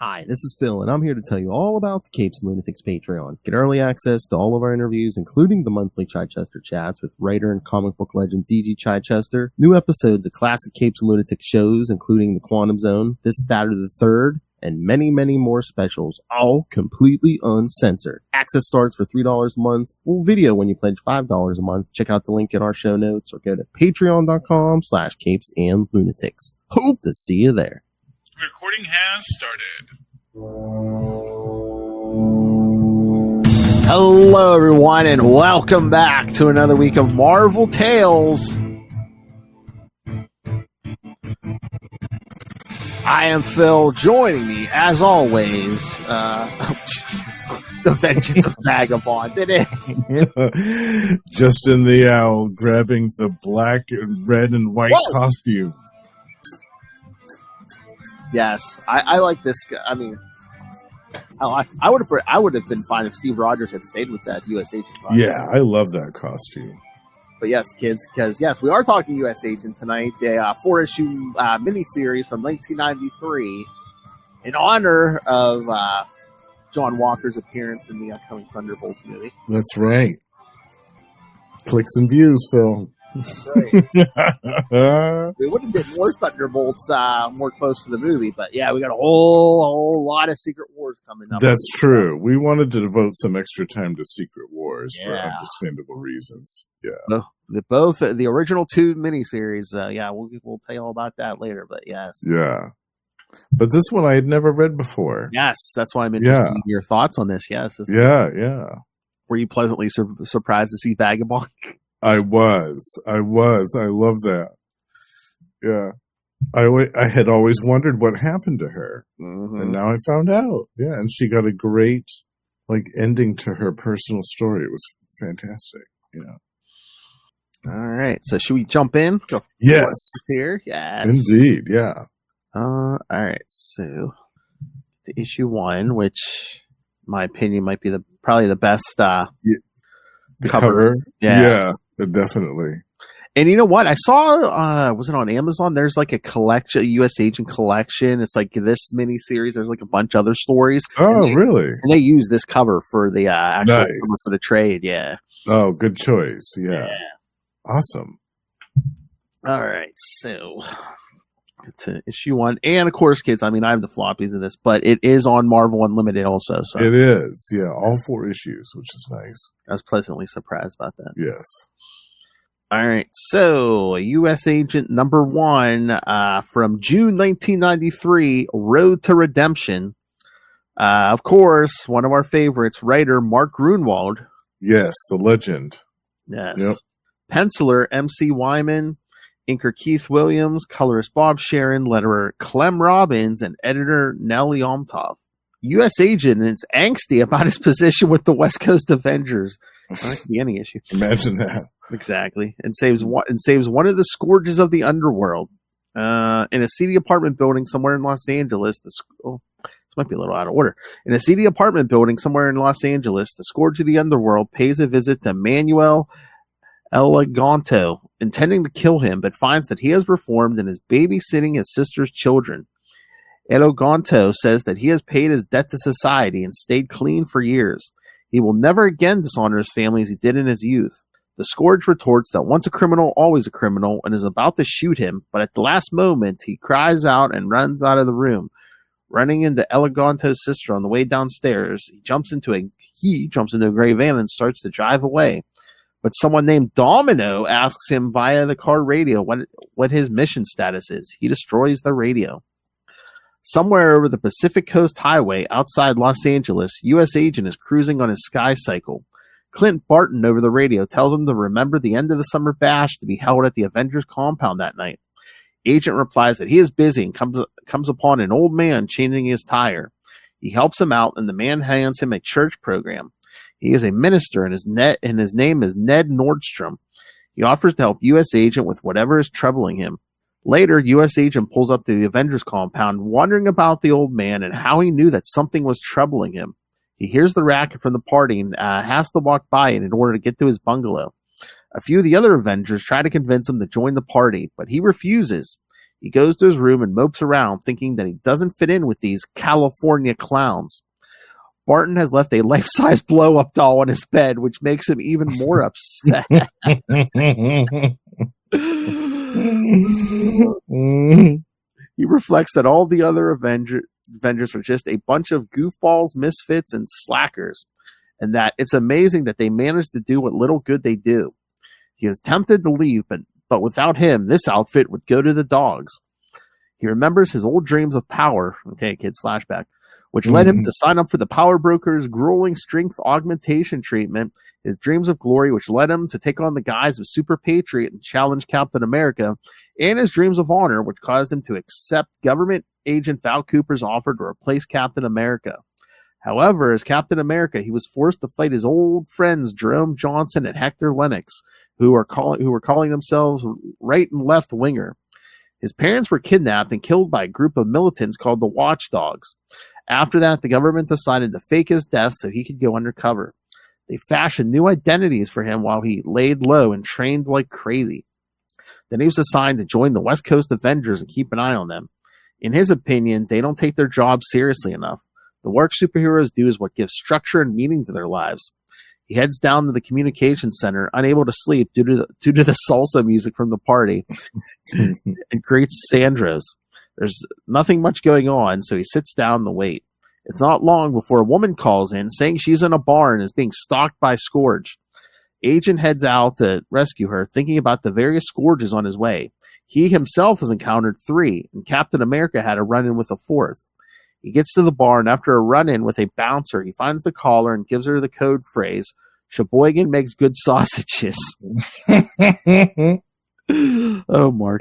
Hi, this is Phil, and I'm here to tell you all about the Capes and Lunatics Patreon. Get early access to all of our interviews, including the monthly Chichester chats with writer and comic book legend D.G. Chichester, new episodes of classic Capes and Lunatics shows, including The Quantum Zone, This, That, or the Third, and many, many more specials, all completely uncensored. Access starts for $3 a month, full video when you pledge $5 a month. Check out the link in our show notes or go to patreon.com/CapesandLunatics. Hope to see you there. Recording has started. Hello, everyone, and welcome back to another week of Marvel Tales. I am Phil. Joining me, as always, the Vengeance of Vagabond. Justin the Owl grabbing the black, red, and white costume. Yes, I like this. I mean, I would have been fine if Steve Rogers had stayed with that U.S. Agent costume. Yeah, I love that costume. But yes, kids, because yes, we are talking U.S. Agent tonight. A 4-issue miniseries from 1993 in honor of John Walker's appearance in the upcoming Thunderbolts movie. That's right. Clicks and views, Phil. That's right. We would have did more Thunderbolts more close to the movie, but yeah, we got a whole lot of Secret Wars coming up. That's true. We wanted to devote some extra time to Secret Wars for Yeah. understandable reasons. Yeah. Both the original two miniseries. We'll tell you all about that later. But yes, Yeah. But this one I had never read before. yes, that's why I'm interested in your thoughts on this. Yes, Yeah. Were you pleasantly surprised to see Vagabond? I was. I love that. Yeah. I had always wondered what happened to her. Mm-hmm. And now I found out. Yeah. And she got a great ending to her personal story. It was fantastic. Yeah. All right. So should we jump in? Yes. Here? Yes. Indeed. Yeah. All right. So the issue 1, which in my opinion might be probably the best The cover. cover. Yeah. Definitely. And you know what? I saw, was it on Amazon? There's like a collection, a U.S. Agent collection. It's like this miniseries. There's like a bunch of other stories. Oh, really? And they use this cover for the actual Nice. cover for the trade. Yeah. Oh, good choice. Yeah. Awesome. All right. So to issue 1. And of course, kids, I mean, I have the floppies of this, but it is on Marvel Unlimited also. So It is. Yeah. All 4 issues, which is nice. I was pleasantly surprised about that. Yes. All right, so U.S. Agent number 1 from June 1993, Road to Redemption. Of course, one of our favorites, writer Mark Grunwald. Yes. The legend. Yes. Yep. Penciler M.C. Wyman, inker Keith Williams, colorist Bob Sharon, letterer Clem Robbins, and editor Nelly Omtov. U.S. Agent is angsty about his position with the West Coast Avengers. That could be any issue. Imagine that. Exactly, and saves one of the scourges of the underworld. In a seedy apartment building somewhere in Los Angeles, this might be a little out of order. In a seedy apartment building somewhere in Los Angeles, the scourge of the underworld pays a visit to Manuel Eleganto, intending to kill him, but finds that he has reformed and is babysitting his sister's children. Eleganto says that he has paid his debt to society and stayed clean for years. He will never again dishonor his family as he did in his youth. The Scourge retorts that once a criminal, always a criminal, and is about to shoot him, but at the last moment, he cries out and runs out of the room. Running into Eleganto's sister on the way downstairs, he jumps into a gray van and starts to drive away. But someone named Domino asks him via the car radio what his mission status is. He destroys the radio. Somewhere over the Pacific Coast Highway outside Los Angeles, U.S. Agent is cruising on his Sky Cycle. Clint Barton over the radio tells him to remember the end of the summer bash to be held at the Avengers compound that night. Agent replies that he is busy and comes upon an old man changing his tire. He helps him out, and the man hands him a church program. He is a minister, and his name is Ned Nordstrom. He offers to help U.S. Agent with whatever is troubling him. Later, U.S. Agent pulls up to the Avengers compound, wondering about the old man and how he knew that something was troubling him. He hears the racket from the party and has to walk by it in order to get to his bungalow. A few of the other Avengers try to convince him to join the party, but he refuses. He goes to his room and mopes around, thinking that he doesn't fit in with these California clowns. Barton has left a life-size blow-up doll on his bed, which makes him even more upset. He reflects that all the other Avengers are just a bunch of goofballs, misfits, and slackers, and that it's amazing that they manage to do what little good they do. He is tempted to leave, but without him, this outfit would go to the dogs. He remembers his old dreams of power. Okay, kids, flashback. Which led him to sign up for the power broker's grueling strength augmentation treatment, his dreams of glory, which led him to take on the guise of Super Patriot and challenge Captain America, and his dreams of honor, which caused him to accept government agent Val Cooper's offer to replace Captain America. However, as Captain America, he was forced to fight his old friends Jerome Johnson and Hector Lennox, who were calling themselves right and left winger. His parents were kidnapped and killed by a group of militants called the Watchdogs. After that, the government decided to fake his death so he could go undercover. They fashioned new identities for him while he laid low and trained like crazy. Then he was assigned to join the West Coast Avengers and keep an eye on them. In his opinion, they don't take their job seriously enough. The work superheroes do is what gives structure and meaning to their lives. He heads down to the communications center, unable to sleep due to the salsa music from the party, and greets Sandros. There's nothing much going on, so he sits down to wait. It's not long before a woman calls in, saying she's in a bar and is being stalked by Scourge. Agent heads out to rescue her, thinking about the various Scourges on his way. He himself has encountered 3, and Captain America had a run-in with a 4th. He gets to the bar, and after a run-in with a bouncer, he finds the caller and gives her the code phrase, "Sheboygan makes good sausages." Oh, Mark.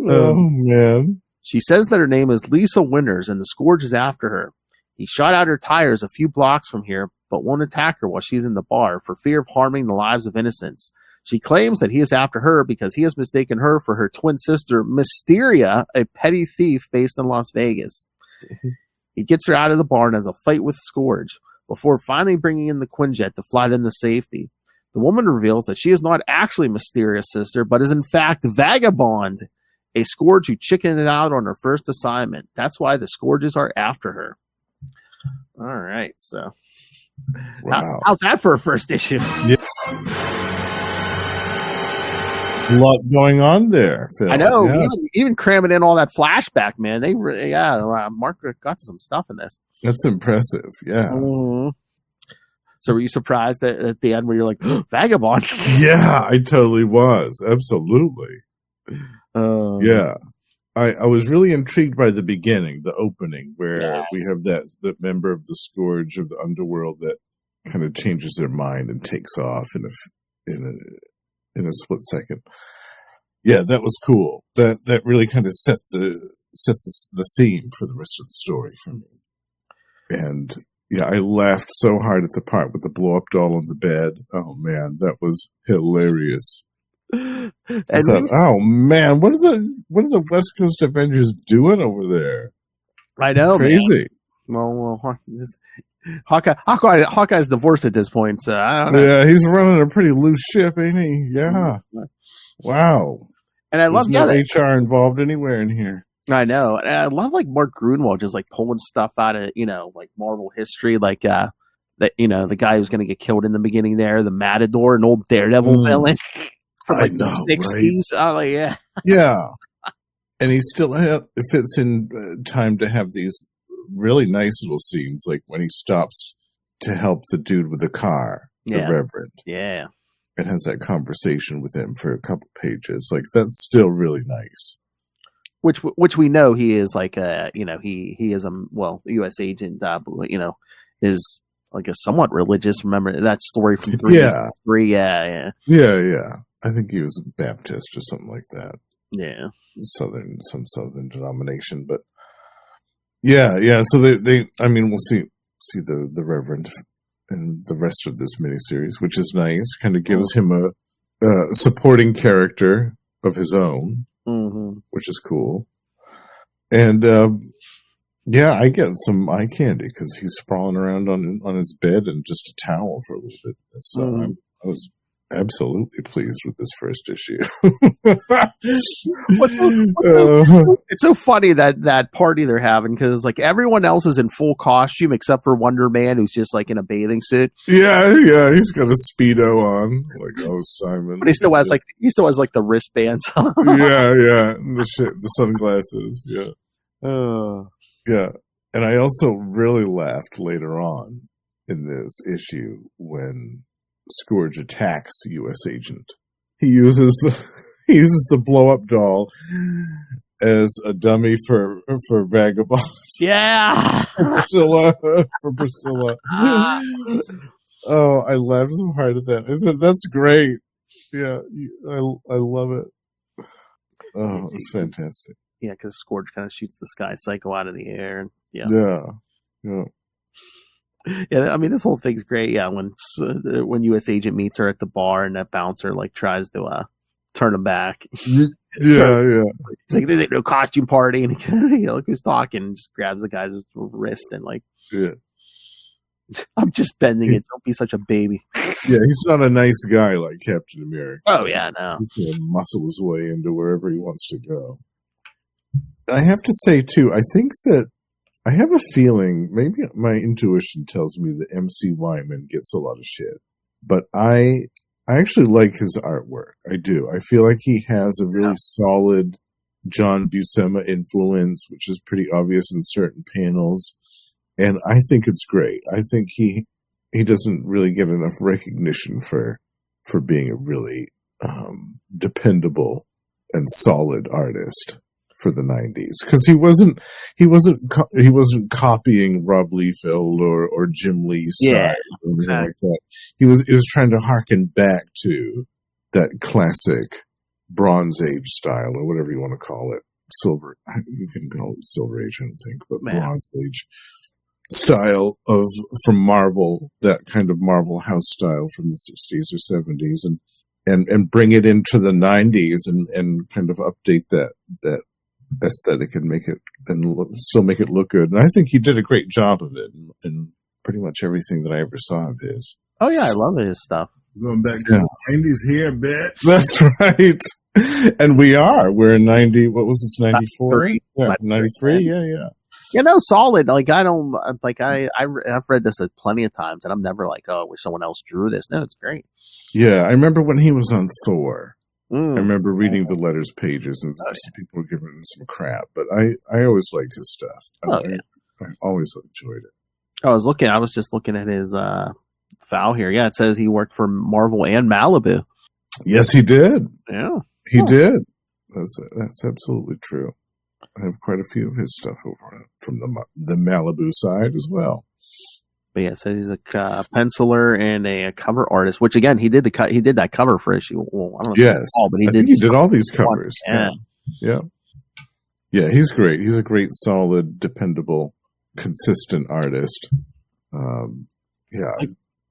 Oh, man. She says that her name is Lisa Winters, and the Scourge is after her. He shot out her tires a few blocks from here, but won't attack her while she's in the bar for fear of harming the lives of innocents. She claims that he is after her because he has mistaken her for her twin sister, Mysteria, a petty thief based in Las Vegas. He gets her out of the bar and has a fight with Scourge, before finally bringing in the Quinjet to fly them to safety. The woman reveals that she is not actually Mysteria's sister, but is in fact Vagabond, a Scourge who chickened out on her first assignment. That's why the Scourges are after her. All right, so Wow. how's that for a first issue? Yeah. A lot going on there, Phil. I know, Yeah. even cramming in all that flashback, man. They really, Mark got some stuff in this. That's impressive. Yeah. Mm-hmm. So were you surprised at the end where you're like, Vagabond? Yeah, I totally was. Absolutely. Yeah. I was really intrigued by the beginning, the opening, where we have that member of the Scourge of the underworld that kind of changes their mind and takes off in a split second. Yeah, that was cool. That really kind of set the theme for the rest of the story for me. And yeah, I laughed so hard at the part with the blow up doll on the bed. Oh man, that was hilarious. I thought, oh man, what are the West Coast Avengers doing over there? I know, crazy. Man. Well, Hawkeye's divorced at this point, so I don't know. Yeah, he's running a pretty loose ship, ain't he? Yeah. Wow. And I love no HR involved anywhere in here. I know, and I love like Mark Gruenwald just like pulling stuff out of like Marvel history, like that the guy who's going to get killed in the beginning there, the Matador, an old Daredevil villain from like the 60s. Right? Oh, yeah, yeah, and he still fits in time to have these really nice little scenes, like when he stops to help the dude with the car, the Reverend, and has that conversation with him for a couple pages. Like that's still really nice. Which we know he is like he is a U.S. agent, is like a somewhat religious. Remember that story from 3? Yeah. I think he was a Baptist or something like that. Yeah, some southern denomination, but yeah. So they we'll see the Reverend and the rest of this miniseries, which is nice. Kind of gives him a supporting character of his own. Mm-hmm. Which is cool. And I get some eye candy because he's sprawling around on his bed and just a towel for a little bit. So I was absolutely pleased with this first issue. It's so funny that party they're having, because like everyone else is in full costume except for Wonder Man, who's just like in a bathing suit. Yeah, he's got a Speedo on, like Simon. But he still has like the wristbands on. yeah, the sunglasses. Yeah, yeah. And I also really laughed later on in this issue when Scourge attacks U.S. Agent. He uses the blow up doll as a dummy for Vagabond. Yeah, for Priscilla. Oh, I laughed so hard at that. I said, that's great. Yeah, I love it. Oh, it's fantastic. Yeah, because Scourge kind of shoots the Sky Psycho out of the air. And, yeah. Yeah, I mean, this whole thing's great. Yeah, when U.S. Agent meets her at the bar and that bouncer like tries to turn him back. Yeah. He's like, "There's no costume party," and he look who's talking, and just grabs the guy's wrist and like, yeah. I'm just bending it. Don't be such a baby. Yeah, he's not a nice guy like Captain America. Oh yeah, no. He's gonna muscle his way into wherever he wants to go. And I have to say too, I think that I have a feeling, maybe my intuition tells me that MC Wyman gets a lot of shit, but I actually like his artwork. I do. I feel like he has a really solid John Buscema influence, which is pretty obvious in certain panels. And I think it's great. I think he doesn't really get enough recognition for being a really dependable and solid artist for the 90s, because he wasn't copying Rob Liefeld or Jim Lee style or anything like that. He was trying to harken back to that classic Bronze Age style, or whatever you want to call it. You can call it Silver Age, I don't think, but Bronze Age style from Marvel, that kind of Marvel house style from the 60s or 70s, and bring it into the 90s and kind of update that aesthetic and make it still make it look good. And I think he did a great job of it in pretty much everything that I ever saw of his. Oh yeah, I love his stuff. Going back to the 90s here, bitch. That's right. And we're in 90, what was this, 94? Yeah, 93, yeah. Yeah, no, solid. Like, I've read this plenty of times, and I'm never like, oh, I wish someone else drew this. No, it's great. Yeah, I remember when he was on Thor. I remember reading the letters pages, and some people were giving him some crap, but I always liked his stuff. I always enjoyed it. I was just looking at his file here. Yeah, it says he worked for Marvel and Malibu. Yes, he did. Yeah, he did. That's absolutely true. I have quite a few of his stuff over from the Malibu side as well. But yeah, it says he's a penciler and a cover artist. Which again, he did that cover for issue. Well, I don't know. Yes, but he did all these covers. Yeah. He's great. He's a great, solid, dependable, consistent artist.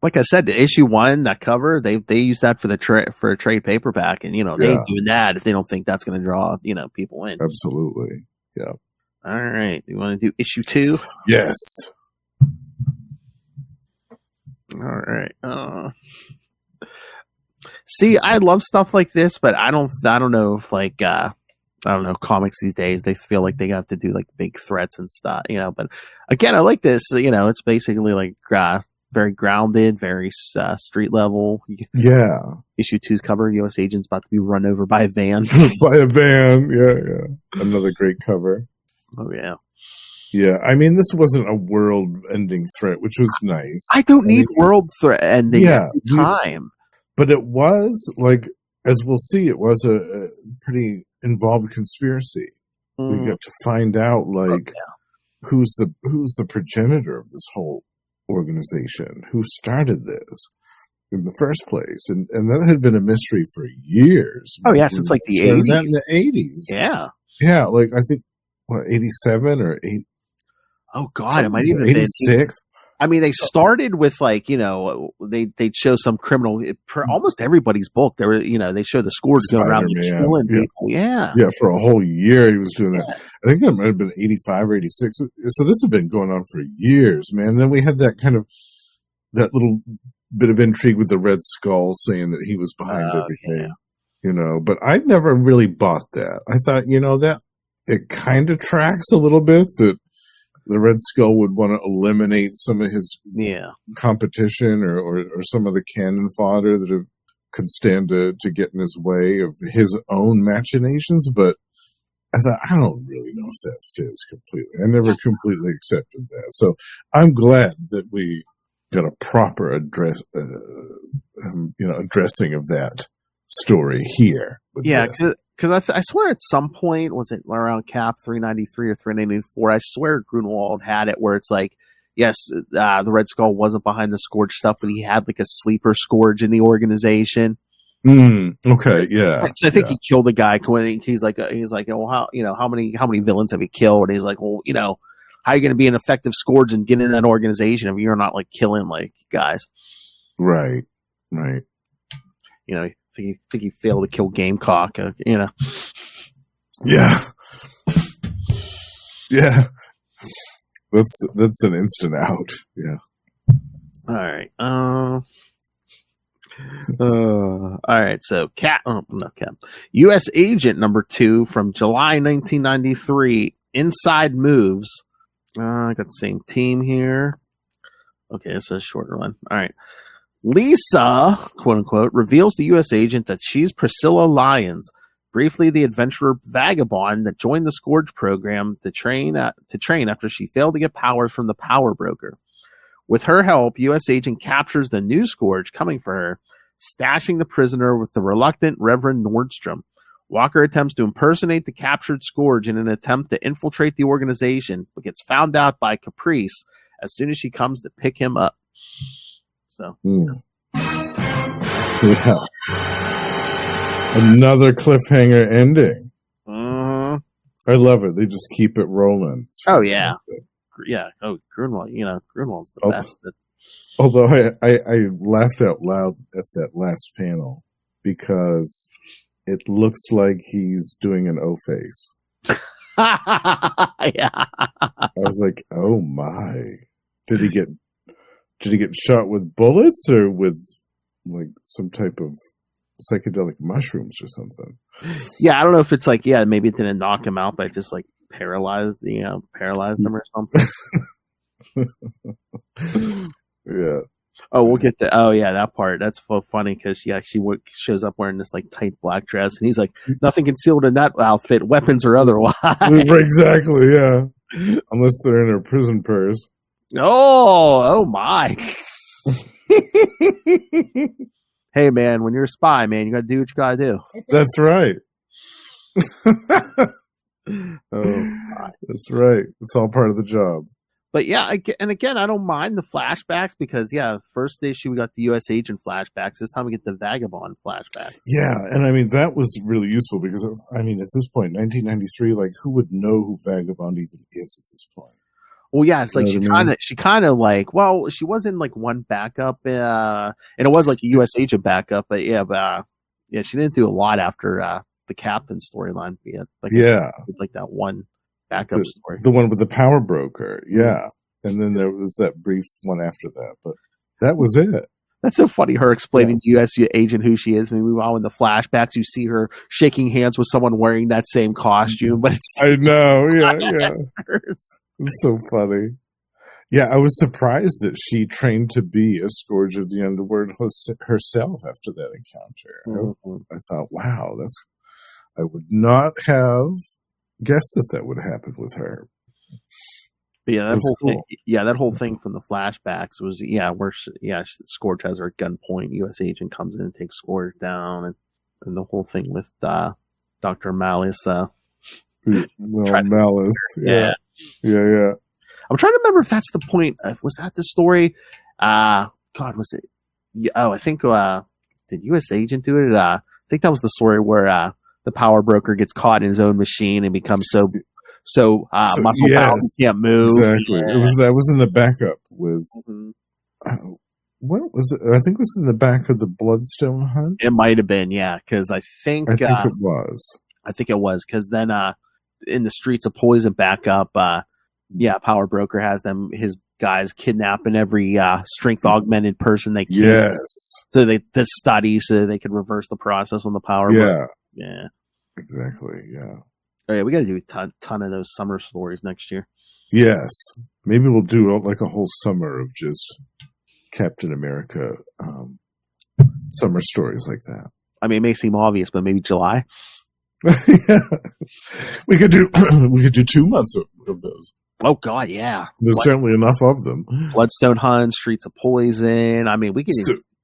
Like I said, issue 1, that cover, they use that for a trade paperback, and they ain't doing that if they don't think that's going to draw people in. Absolutely, yeah. All right, you want to do issue 2? Yes. All right. See, I love stuff like this, but I don't know if comics these days, they feel like they have to do like big threats and stuff, But again, I like this. It's basically like very grounded, very street level. Yeah. Issue 2's cover, U.S. Agent's about to be run over by a van. Yeah. Another great cover. Oh, yeah. Yeah, I mean, this wasn't a world-ending threat, which was nice. I don't need world threat ending every time. But it was, like, as we'll see, it was a pretty involved conspiracy. We got to find out, like, who's the progenitor of this whole organization, who started this in the first place, and that had been a mystery for years. Oh yeah, since like the 80s. That in the 80s. Yeah, like I think 87 or 8. Oh God, it might even 86. I mean, they started with like they'd show some criminal. Almost everybody's book, they were they show the Scourge going around and killing people. Yeah, for a whole year he was doing that. I think it might have been 85 or 86. So this had been going on for years, man. And then we had that kind of that little bit of intrigue with the Red Skull saying that he was behind everything, yeah. But I never really bought that. I thought, that it kind of tracks a little bit that the Red Skull would want to eliminate some of his competition or some of the cannon fodder that could stand to get in his way of his own machinations. But I thought, I don't really know if that fits completely. I never completely accepted that. So I'm glad that we got a proper addressing of that story here. Yeah, because I swear at some point, was it around Cap 393 or 394, I swear Grunwald had it where it's like, yes, the Red Skull wasn't behind the Scourge stuff, but he had like a sleeper Scourge in the organization. Okay, yeah. I think he killed the guy. He's like, well, how many villains have you killed? And he's like, well, how are you going to be an effective Scourge and get in that organization if you're not like killing like guys? Right. Think he failed to kill Gamecock, Yeah. That's an instant out. Yeah. All right. All right. So U.S. Agent number 2 from July 1993. Inside Moves. I got the same team here. Okay, this is a shorter one. All right. Lisa, quote unquote, reveals to U.S. Agent that she's Priscilla Lyons, briefly the adventurer Vagabond that joined the Scourge program to train after she failed to get powers from the Power Broker. With her help, U.S. Agent captures the new Scourge coming for her, stashing the prisoner with the reluctant Reverend Nordstrom. Walker attempts to impersonate the captured Scourge in an attempt to infiltrate the organization, but gets found out by Caprice as soon as she comes to pick him up. So, yeah. Another cliffhanger ending. I love it. They just keep it rolling. Oh yeah, yeah. Oh, Grunwald. Grunwald's the best. Although I laughed out loud at that last panel because it looks like he's doing an O face. Yeah. I was like, oh my! Did he get shot with bullets or with like some type of psychedelic mushrooms or something? Yeah, I don't know if it's like, maybe it didn't knock him out, but it just like paralyzed him or something. Yeah. Oh, we'll get to. Oh, yeah, that part. That's so funny because she actually shows up wearing this like tight black dress, and he's like, nothing concealed in that outfit, weapons or otherwise. Exactly. Yeah. Unless they're in her prison purse. Oh my. Hey, man, when you're a spy, man, you got to do what you got to do. That's right. Oh, that's right. It's all part of the job. But yeah, again, I don't mind the flashbacks because, first issue we got the U.S. Agent flashbacks. This time we get the Vagabond flashback. Yeah, and I mean, that was really useful because, I mean, at this point, 1993, like, who would know who Vagabond even is at this point? Well, yeah, it's like she kind of like, well, she was in like one backup, and it was like a U.S. Agent backup, but she didn't do a lot after the Captain storyline. Like that one backup story, the one with the Power Broker, and then there was that brief one after that, but that was it. That's so funny, her explaining to U.S. Agent who she is. I mean, meanwhile, in the flashbacks, you see her shaking hands with someone wearing that same costume, but it's I know, yeah. It's so funny. Yeah, I was surprised that she trained to be a Scourge of the Underworld herself after that encounter. Mm-hmm. I thought, wow, I would not have guessed that would happen with her. Yeah, that whole thing from the flashbacks was where Scourge has her at gunpoint. U.S. Agent comes in and takes Scourge down, and the whole thing with Dr. Malice. Malice, yeah. I'm trying to remember if that's the point. Was that the story? Was it? I think did U.S. Agent do it? I think that was the story where the Power Broker gets caught in his own machine and becomes so muscle bound he can't move. Exactly. Yeah. That was in the backup with. Mm-hmm. What was it? I think it was in the back of the Bloodstone Hunt. It might have been, because I think it was. I think it was because then in the Streets of Poison backup, Power Broker has his guys kidnapping every strength augmented person they can. Yes. So they study so they can reverse the process on the power. Yeah. Yeah. Exactly. Yeah. Oh, yeah, we got to do a ton of those summer stories next year. Yes. Maybe we'll do like a whole summer of just Captain America summer stories like that. I mean, it may seem obvious, but maybe July. Yeah. We could do 2 months of those. Oh God, yeah. There's certainly enough of them. Bloodstone Hunt, Streets of Poison. I mean, we could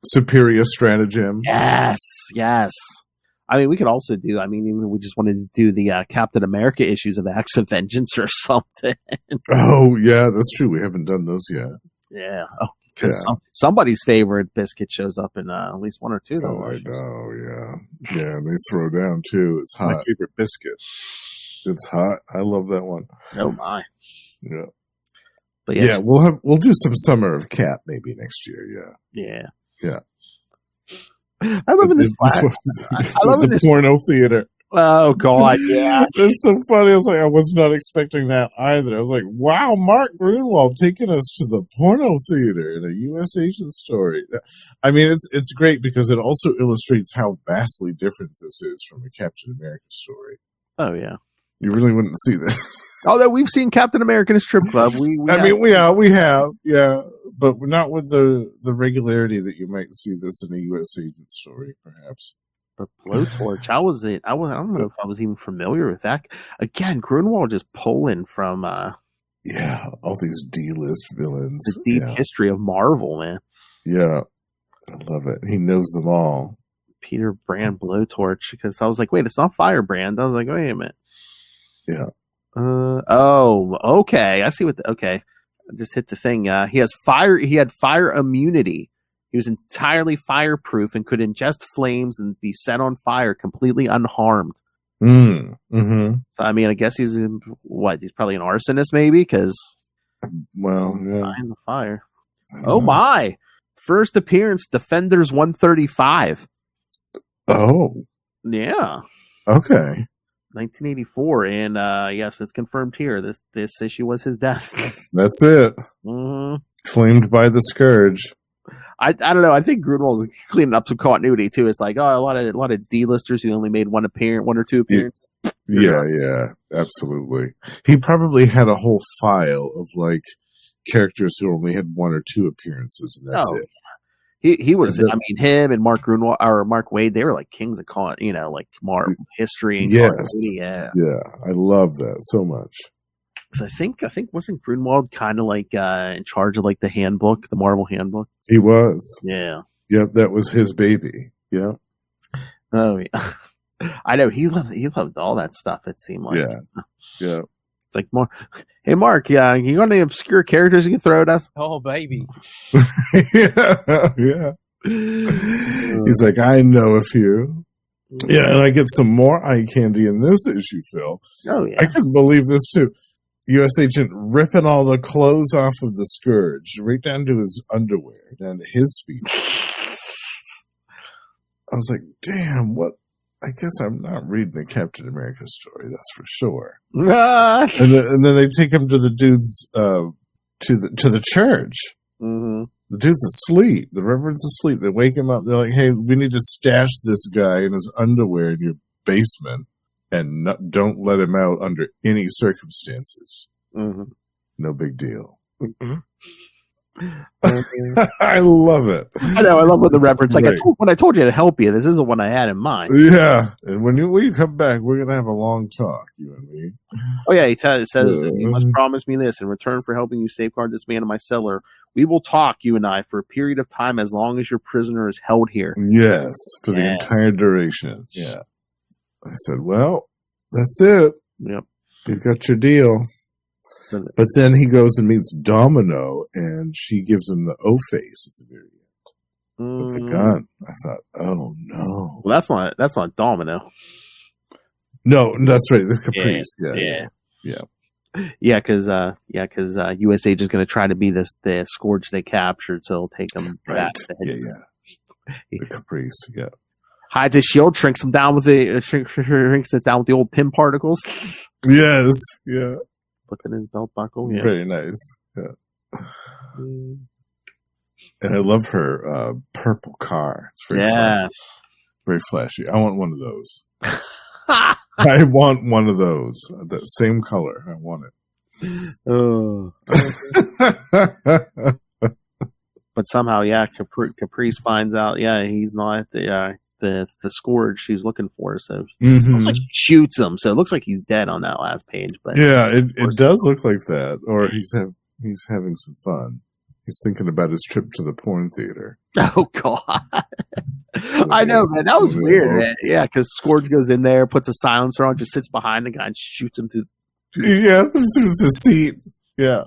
Superior Stratagem. Yes. I mean, we could also do. I mean, even if we just wanted to do the Captain America issues of Acts of Vengeance or something. Oh yeah, that's true. We haven't done those yet. Yeah. Oh, because somebody's favorite biscuit shows up in at least one or two. Oh, I know. Yeah, yeah. And they throw down too. It's hot. My favorite biscuit. It's hot. I love that one. Oh my. Yeah. But yeah, we'll do some summer of Cap maybe next year. Yeah. Yeah. I love this. I love the porno theater. Oh God, yeah. It's so funny. I was not expecting that either. I was like, wow, Mark Grunwald taking us to the porno theater in a U.S. Asian story. I mean, it's great because it also illustrates how vastly different this is from a Captain America story. Oh yeah. You really wouldn't see this. Although we've seen Captain America in a strip club. We have, yeah, but not with the regularity that you might see this in a U.S. agent story, perhaps. But Blowtorch, I don't know if I was even familiar with that. Again, Grunwald just pulling from all these D-list villains. The deep history of Marvel, man. Yeah, I love it. He knows them all. Peter Brand Blowtorch, because I was like, wait, it's not Firebrand. I was like, wait a minute. Yeah. Okay. I see okay. I just hit the thing. He had fire immunity. He was entirely fireproof and could ingest flames and be set on fire completely unharmed. Mm-hmm. So, I mean, I guess he's he's probably an arsonist maybe, because behind the fire. Oh my. First appearance, Defenders 135. Oh. Yeah. Okay. 1984, and yes, it's confirmed here. This issue was his death. That's it. Mm-hmm. Claimed by the Scourge. I don't know. I think Grunwald's cleaning up some continuity too. It's like a lot of D-listers who only made one or two appearances. Yeah, absolutely. He probably had a whole file of like characters who only had one or two appearances, and that's it. He was. I mean, him and Mark Grunwald or Mark Waid, they were like kings of like Marvel history. And yeah, I love that so much. Because I think wasn't Grunwald kind of like in charge of like the handbook, the Marvel handbook? He was. Yeah. Yep, that was his baby. Yeah. Oh yeah. I know he loved all that stuff. It seemed like. Yeah. It's like more. Hey Mark, you got any obscure characters you can throw at us? Oh baby. yeah. He's like, I know a few. Yeah, and I get some more eye candy in this issue, Phil. Oh yeah. I couldn't believe this too. U.S. agent ripping all the clothes off of the Scourge, right down to his underwear, down to his speech. I was like, damn, what? I guess I'm not reading a Captain America story, that's for sure. and then they take him to the dude's, to the church. Mm-hmm. The dude's asleep. The Reverend's asleep. They wake him up. They're like, hey, we need to stash this guy in his underwear in your basement. And don't let him out under any circumstances. Mm-hmm. No big deal. Mm-hmm. I love it. I know. I love when the reference. Like when I told you to help you, this isn't what I had in mind. Yeah, and when you come back, we're gonna have a long talk, you and me. Oh yeah, he says you must promise me this in return for helping you safeguard this man in my cellar. We will talk, you and I, for a period of time as long as your prisoner is held here. Yes, for the entire duration. Yeah. I said, well, that's it. Yep. You got your deal. But then he goes and meets Domino, and she gives him the O-face at the very end with the gun. I thought, oh no. Well, that's not Domino. No, that's right. The Caprice. Yeah, because U.S. Agent's going to try to be the Scourge they captured, so it'll take him back. The Caprice. Yeah. Hides his shield, shrinks it down with the old pin particles. Yes, yeah. Puts in his belt buckle. Yeah. Very nice. Yeah. And I love her purple car. It's very flashy. Very flashy. I want one of those. I want one of those. That same color. I want it. Oh. But somehow, Caprice finds out, he's not the Scourge she's looking for. So it looks like she shoots him. So it looks like he's dead on that last page. But yeah, it does look like that. Or he's having some fun. He's thinking about his trip to the porn theater. Oh God. I know, man. That was weird, man. Yeah, because Scourge goes in there, puts a silencer on, just sits behind the guy and shoots him through the seat. Yeah.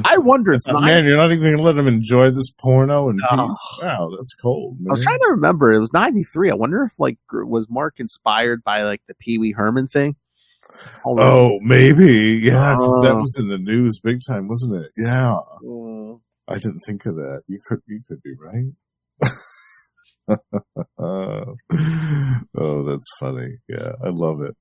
I wonder. Man, you're not even going to let him enjoy this porno in peace? Wow, that's cold, man. I was trying to remember. It was 93. I wonder if, was Mark inspired by, the Pee Wee Herman thing? Oh, maybe. Yeah, because that was in the news big time, wasn't it? Yeah. I didn't think of that. You could be right. Oh, that's funny. Yeah, I love it.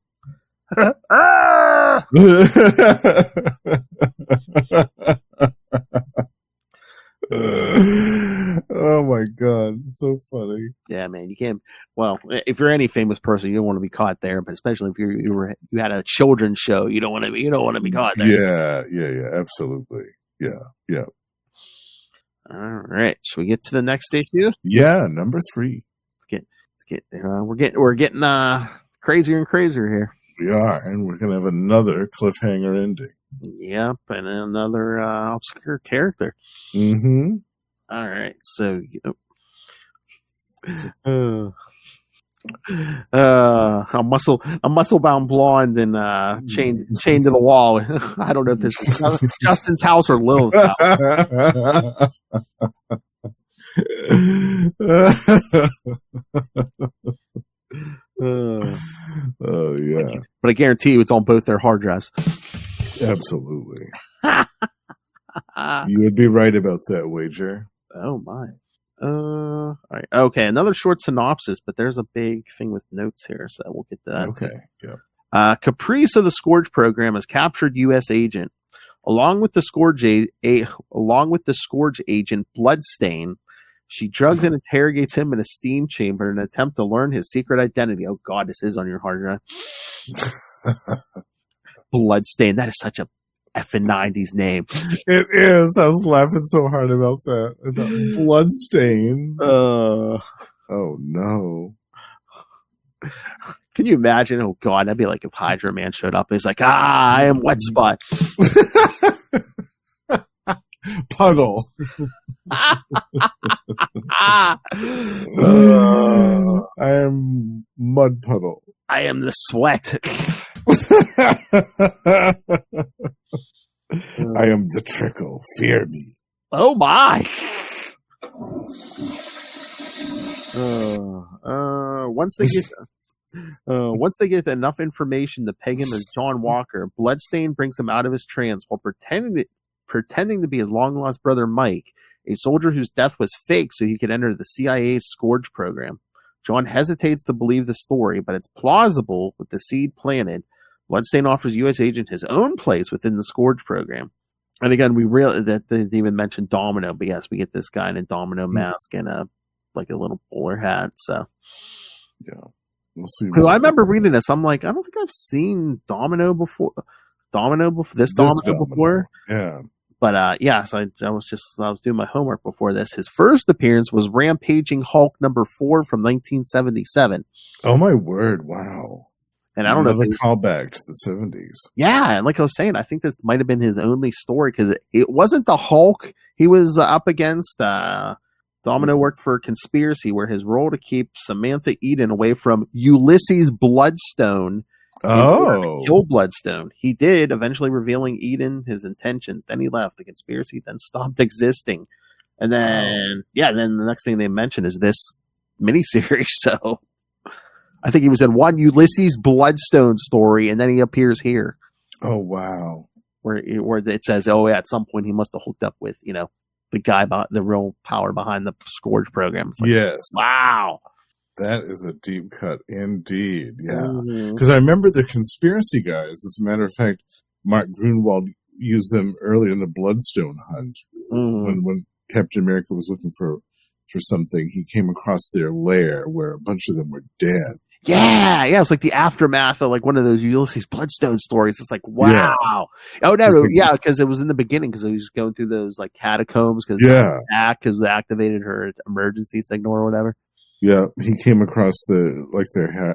Oh my God, it's so funny. Yeah, man, you can't. Well, if you're any famous person, you don't want to be caught there. But especially if you had a children's show, you don't want to be caught there. Yeah, absolutely. Yeah. All right, so we get to the next issue. Yeah, number 3. We're getting crazier and crazier here. We are, and we're gonna have another cliffhanger ending. Yep, and another obscure character. Mm-hmm. All right, so a muscle bound blonde and chained to the wall. I don't know if this is Justin's house or Lil's house. Oh yeah, but I guarantee you it's on both their hard drives. Absolutely. You would be right about that wager. Oh my. All right. Okay, another short synopsis, but there's a big thing with notes here, so we'll get to that. Okay. Yeah. Caprice of the Scourge program has captured U.S. agent, along with the Scourge agent Bloodstain. She drugs and interrogates him in a steam chamber in an attempt to learn his secret identity. Oh God, this is on your hard drive. Bloodstain. That is such a effing 90s name. It is. I was laughing so hard about that. I thought, Bloodstain. Oh no. Can you imagine? Oh God, that'd be like if Hydra Man showed up and he's like, I am Wet Spot. Puddle. I am Mud Puddle. I am the Sweat. I am the Trickle. Fear me. Oh my. Once they get enough information to peg him as John Walker, Bloodstain brings him out of his trance while pretending to be his long-lost brother Mike, a soldier whose death was fake so he could enter the CIA's Scourge program. John hesitates to believe the story, but it's plausible with the seed planted. Bloodstain offers U.S. agent his own place within the Scourge program. And again, we really that they even mentioned Domino, but yes, we get this guy in a Domino mask and a little bowler hat. So yeah, we'll see. I remember reading this. I'm like, I don't think I've seen Domino before. Domino before. Yeah. But so I was doing my homework before this. His first appearance was Rampaging Hulk number 4 from 1977. Oh my word! Wow. And I don't know if it was a callback to the 70s. Yeah, and like I was saying, I think this might have been his only story because it wasn't the Hulk he was up against. Domino worked for a conspiracy where his role to keep Samantha Eden away from Ulysses Bloodstone. Kill Bloodstone. He did, eventually revealing Eden his intentions. Then he left. The conspiracy then stopped existing. And then, then the next thing they mention is this miniseries. So I think he was in one Ulysses Bloodstone story, and then he appears here. Oh, wow. Where it says, at some point he must have hooked up with, the guy, the real power behind the Scourge program. It's like, yes. Wow. That is a deep cut indeed. Yeah. Because I remember the conspiracy guys. As a matter of fact, Mark Grunwald used them earlier in the Bloodstone hunt. When Captain America was looking for something, he came across their lair where a bunch of them were dead. Yeah, it was like the aftermath of like one of those Ulysses Bloodstone stories. It's like, wow. Yeah. Oh no, yeah, because it was in the beginning because he was going through those like catacombs because they activated her emergency signal or whatever. Yeah, he came across their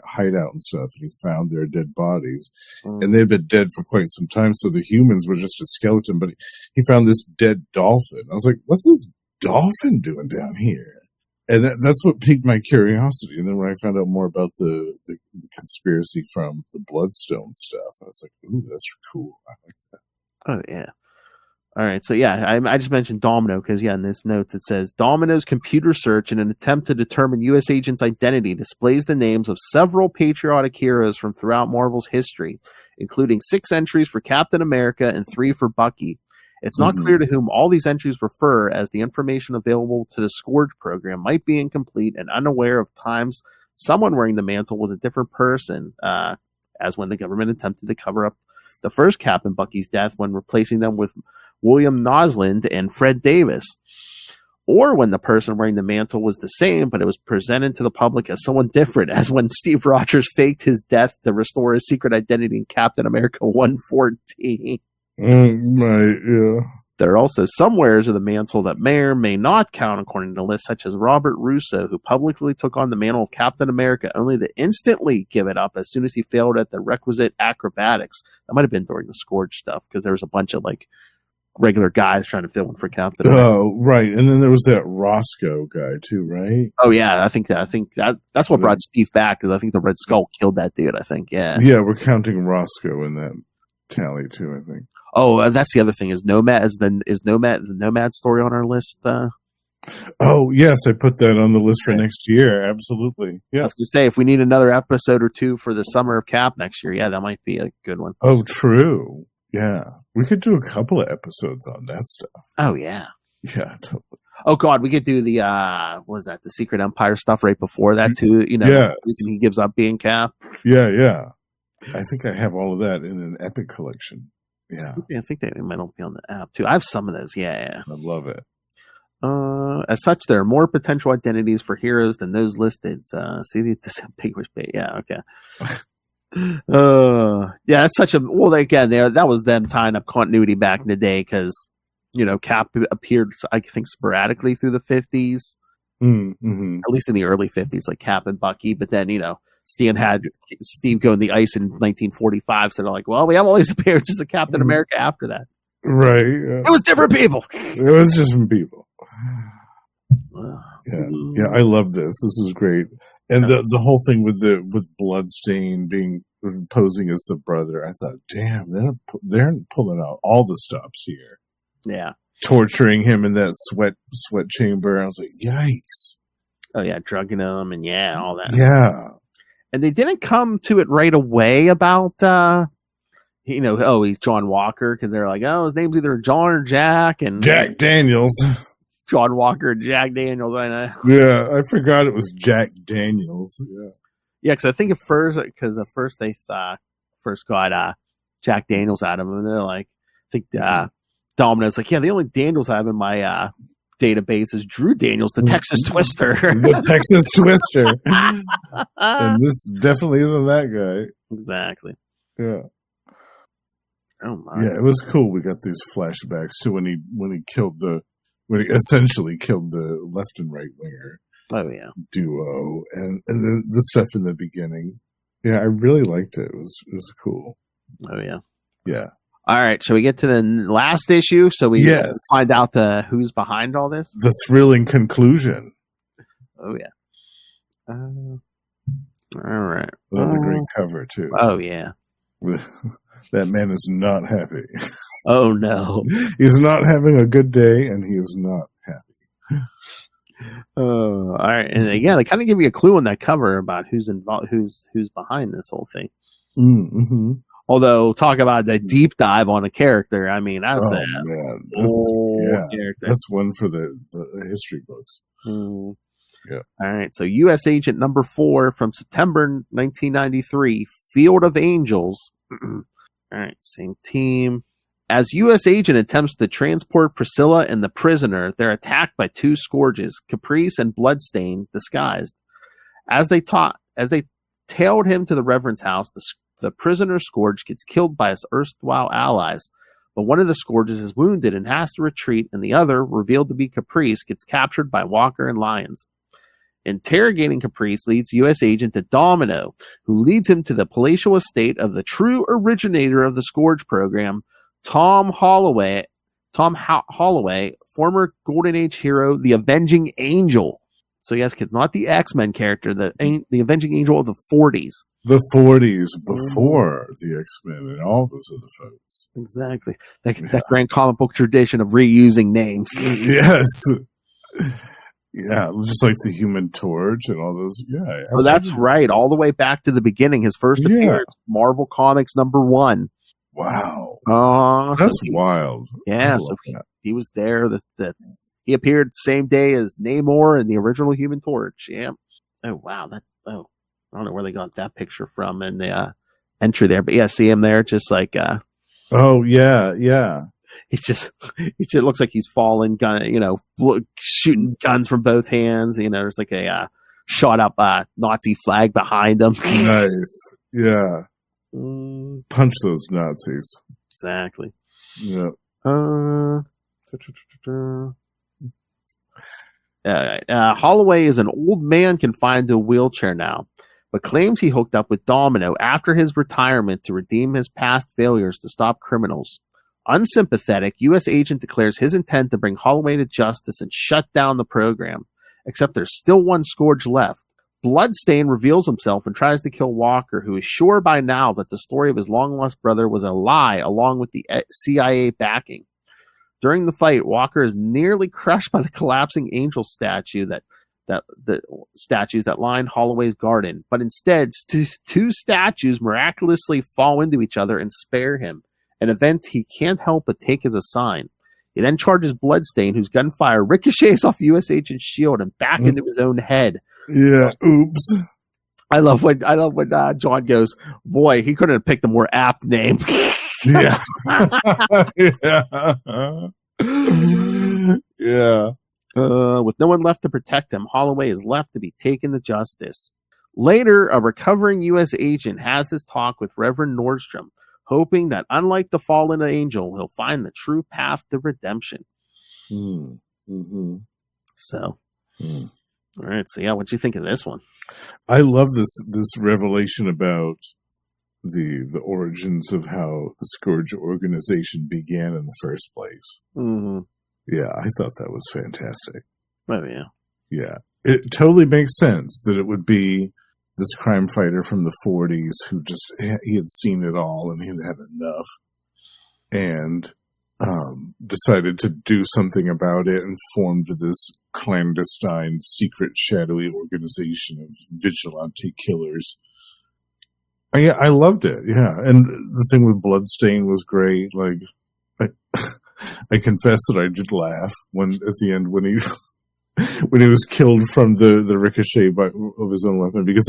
hideout and stuff, and he found their dead bodies, and they'd been dead for quite some time. So the humans were just a skeleton, but he found this dead dolphin. I was like, "What's this dolphin doing down here?" And that's what piqued my curiosity. And then when I found out more about the conspiracy from the Bloodstone stuff, I was like, "Ooh, that's cool. I like that." Oh yeah. All right, so yeah, I just mentioned Domino because, in this notes it says, Domino's computer search in an attempt to determine U.S. agent's identity displays the names of several patriotic heroes from throughout Marvel's history, including 6 entries for Captain America and 3 for Bucky. It's not clear to whom all these entries refer, as the information available to the Scourge program might be incomplete and unaware of times someone wearing the mantle was a different person, as when the government attempted to cover up the first Cap and Bucky's death when replacing them with William Nosland and Fred Davis, or when the person wearing the mantle was the same, but it was presented to the public as someone different, as when Steve Rogers faked his death to restore his secret identity in Captain America 114. Right, yeah. There are also some wearers of the mantle that may or may not count according to the list, such as Robert Russo, who publicly took on the mantle of Captain America only to instantly give it up as soon as he failed at the requisite acrobatics. That might have been during the Scourge stuff, because there was a bunch of like regular guys trying to fill in for Captain America. Oh, right. And then there was that Roscoe guy too, right? Oh yeah, I think that's what brought Steve back, because I think the Red Skull killed that dude. I think, yeah. Yeah, we're counting Roscoe in that tally too, I think. Oh, that's the other thing. Is the Nomad story on our list? Oh yes, I put that on the list for next year. Absolutely. Yeah. I was gonna say, if we need another episode or two for the summer of Cap next year, that might be a good one. Oh, true. Yeah, we could do a couple of episodes on that stuff. Oh yeah. Yeah, totally. Oh god, we could do the what was that, the Secret Empire stuff right before that too? The reason he gives up being Cap. Yeah. I think I have all of that in an epic collection. Yeah, I think they might all be on the app too. I have some of those. Yeah. I love it. As such, there are more potential identities for heroes than those listed. See the disambiguous bait. Yeah, okay. It's such a again. That was them tying up continuity back in the day, because Cap appeared, I think, sporadically through the 50s, at least in the early 50s, like Cap and Bucky. But then Stan had Steve go in the ice in 1945, so they're like, well, we have all these appearances of Captain America after that. Right. Yeah. It was different people. It was different people. Yeah. I love this. This is great, and the whole thing with Bloodstain being posing as the brother. I thought, damn, they're pulling out all the stops here. Yeah, torturing him in that sweat chamber. I was like, yikes. Oh yeah, drugging him and all that. Yeah. And they didn't come to it right away about, he's John Walker, because they're like, his name's either John or Jack. And Jack Daniels. John Walker and Jack Daniels, I know. Yeah, I forgot it was Jack Daniels. Yeah. Yeah, because I think at first they first got Jack Daniels out of him, and they're like, I think Domino's like, the only Daniels I have in my database is Drew Daniels, the Texas Twister. The Texas Twister. And this definitely isn't that guy. Exactly. Yeah. Oh my. Yeah, it was cool. We got these flashbacks to when he essentially killed the left and right winger. Oh yeah. Duo and the stuff in the beginning. Yeah, I really liked it. It was cool. Oh yeah. Yeah. All right, so we get to the last issue, so we find out who's behind all this. The thrilling conclusion. Oh yeah. All right. Another great cover too. Oh yeah. That man is not happy. Oh no. He's not having a good day, and he is not happy. All right, and again, they kind of give you a clue on that cover about who's involved, who's behind this whole thing. Mm-hmm. Although, talk about the deep dive on a character. I mean, that's character. That's one for the history books. Mm. Yeah. All right. So, U.S. Agent number 4 from September 1993, Field of Angels. All right. Same team. As U.S. agent attempts to transport Priscilla and the prisoner, they're attacked by two Scourges, Caprice and Bloodstain, disguised. As they tailed him to the Reverend's house, the prisoner Scourge gets killed by his erstwhile allies, but one of the Scourges is wounded and has to retreat, and the other, revealed to be Caprice, gets captured by Walker and Lyons. Interrogating Caprice leads U.S. agent to Domino, who leads him to the palatial estate of the true originator of the Scourge program, Tom Holloway, former Golden Age hero, the Avenging Angel. So yes, kids, not the X-Men character, the Avenging Angel of the 40s. The 40s, before the X-Men and all those other folks. Exactly. That grand comic book tradition of reusing names. Yes. Yeah, just like the Human Torch and all those. Yeah. Oh, that's right. All the way back to the beginning. His first appearance, Marvel Comics #1. Wow. That's wild. Yeah, so he was there. He appeared the same day as Namor and the original Human Torch. Yeah. Oh, wow. I don't know where they got that picture from in the entry there. But yeah, see him there just like... oh, yeah. He just looks like he's fallen, shooting guns from both hands. There's like a shot up Nazi flag behind him. Nice. Yeah. Punch those Nazis. Exactly. Yeah. Holloway is an old man confined to a wheelchair now, but claims he hooked up with Domino after his retirement to redeem his past failures to stop criminals. Unsympathetic, U.S. agent declares his intent to bring Holloway to justice and shut down the program, except there's still one Scourge left. Bloodstain reveals himself and tries to kill Walker, who is sure by now that the story of his long-lost brother was a lie, along with the CIA backing. During the fight, Walker is nearly crushed by the collapsing angel statue the statues that line Holloway's garden, but instead, two statues miraculously fall into each other and spare him, an event he can't help but take as a sign. He then charges Bloodstain, whose gunfire ricochets off U.S. agent's shield and back into his own head. Yeah, oops. I love when John goes, boy, he couldn't have picked a more apt name. Yeah. Yeah. With no one left to protect him, Holloway is left to be taken to justice. Later, a recovering U.S. agent has his talk with Reverend Nordstrom, hoping that, unlike the fallen angel, he'll find the true path to redemption. Mm-hmm. So, all right. So, yeah, what'd you think of this one? I love this revelation about the origins of how the Scourge organization began in the first place. Mm-hmm. Yeah, I thought that was fantastic. Oh, yeah. Yeah. It totally makes sense that it would be this crime fighter from the 40s who he had seen it all and he had enough and decided to do something about it and formed this clandestine, secret, shadowy organization of vigilante killers. I loved it, yeah. And the thing with Bloodstain was great. Like, I confess that I did laugh at the end when he was killed from the ricochet of his own weapon, because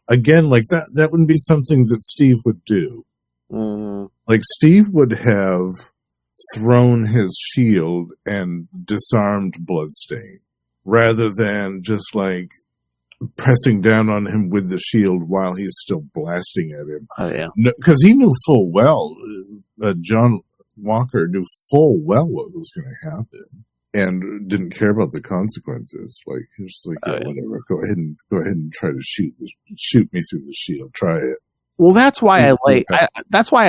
again, like that wouldn't be something that Steve would do. Mm. Like Steve would have thrown his shield and disarmed Bloodstain rather than just like pressing down on him with the shield while he's still blasting at him. Oh yeah, because he knew full well, John Walker knew full well what was going to happen and didn't care about the consequences. Like he was like, whatever, go ahead and try to shoot me through the shield. Try it. Well, that's why I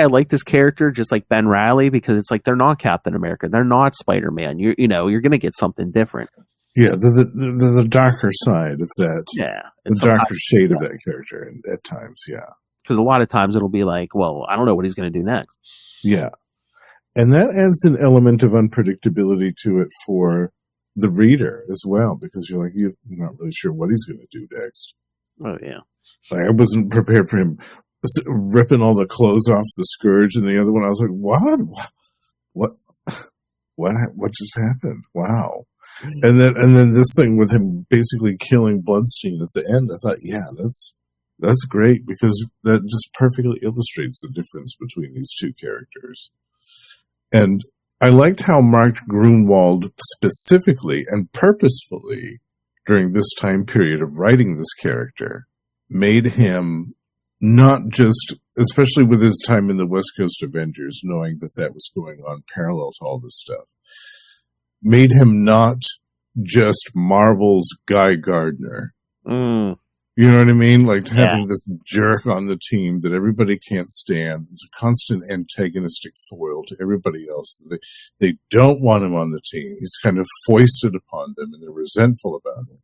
like this character, just like Ben Reilly, because it's like they're not Captain America, they're not Spider-Man. You're going to get something different. Yeah, the darker side of that. Yeah, the darker shade of that character at times. Yeah, because a lot of times it'll be like, well, I don't know what he's going to do next. Yeah. And that adds an element of unpredictability to it for the reader as well, because you're not really sure what he's going to do next. Oh, yeah. Like, I wasn't prepared for him ripping all the clothes off the Scourge, and the other one, I was like, what just happened? Wow. And then this thing with him basically killing Bloodstain at the end, I thought, yeah, that's great, because that just perfectly illustrates the difference between these two characters. And I liked how Mark Grunwald specifically and purposefully during this time period of writing this character made him not just, especially with his time in the West Coast Avengers, knowing that was going on parallel to all this stuff, made him not just Marvel's Guy Gardner. You know what I mean? Like having this jerk on the team that everybody can't stand. There's a constant antagonistic foil to everybody else. They don't want him on the team. He's kind of foisted upon them and they're resentful about it.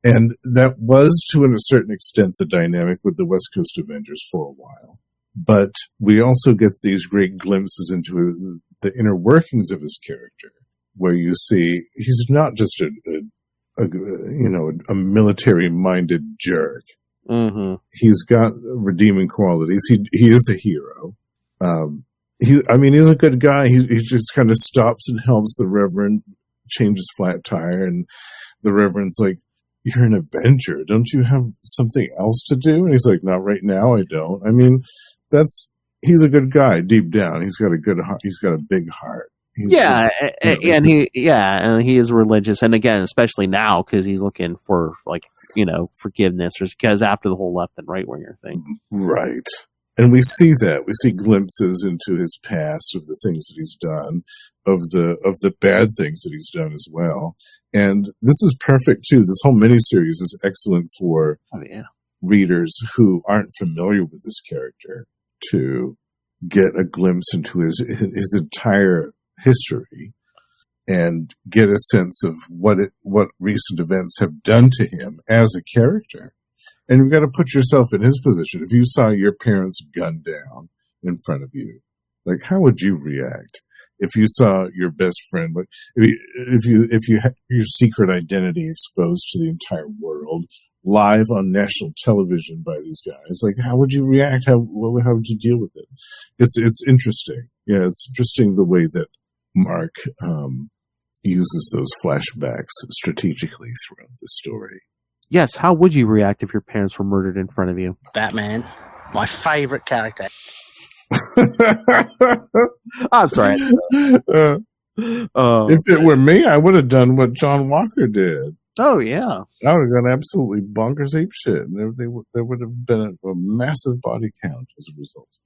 And that was, to a certain extent, the dynamic with the West Coast Avengers for a while. But we also get these great glimpses into the inner workings of his character, where you see he's not just a military-minded jerk. Mm-hmm. He's got redeeming qualities. He is a hero. He's a good guy. He just kind of stops and helps the Reverend change his flat tire, and the Reverend's like, "You're an Avenger. Don't you have something else to do?" And he's like, "Not right now. I don't." I mean, he's a good guy deep down. He's got a good heart. He's got a big heart. And he is religious, and again, especially now because he's looking for forgiveness, or because after the whole left and right winger thing, right? And we see glimpses into his past of the things that he's done, of the bad things that he's done as well. And this is perfect too. This whole miniseries is excellent for readers who aren't familiar with this character to get a glimpse into his entire history and get a sense of what recent events have done to him as a character. And you've got to put yourself in his position. If you saw your parents gunned down in front of you, like, how would you react? If you saw your best friend, like, if you had your secret identity exposed to the entire world live on national television by these guys, like, how would you react? How would you deal with it? It's interesting. Yeah, it's interesting the way that Mark uses those flashbacks strategically throughout the story. Yes, how would you react if your parents were murdered in front of you? Batman, my favorite character. I'm sorry. If it were me, I would have done what John Walker did. Oh, yeah. I would have gone absolutely bonkers ape shit. And there would have been a massive body count as a result of that.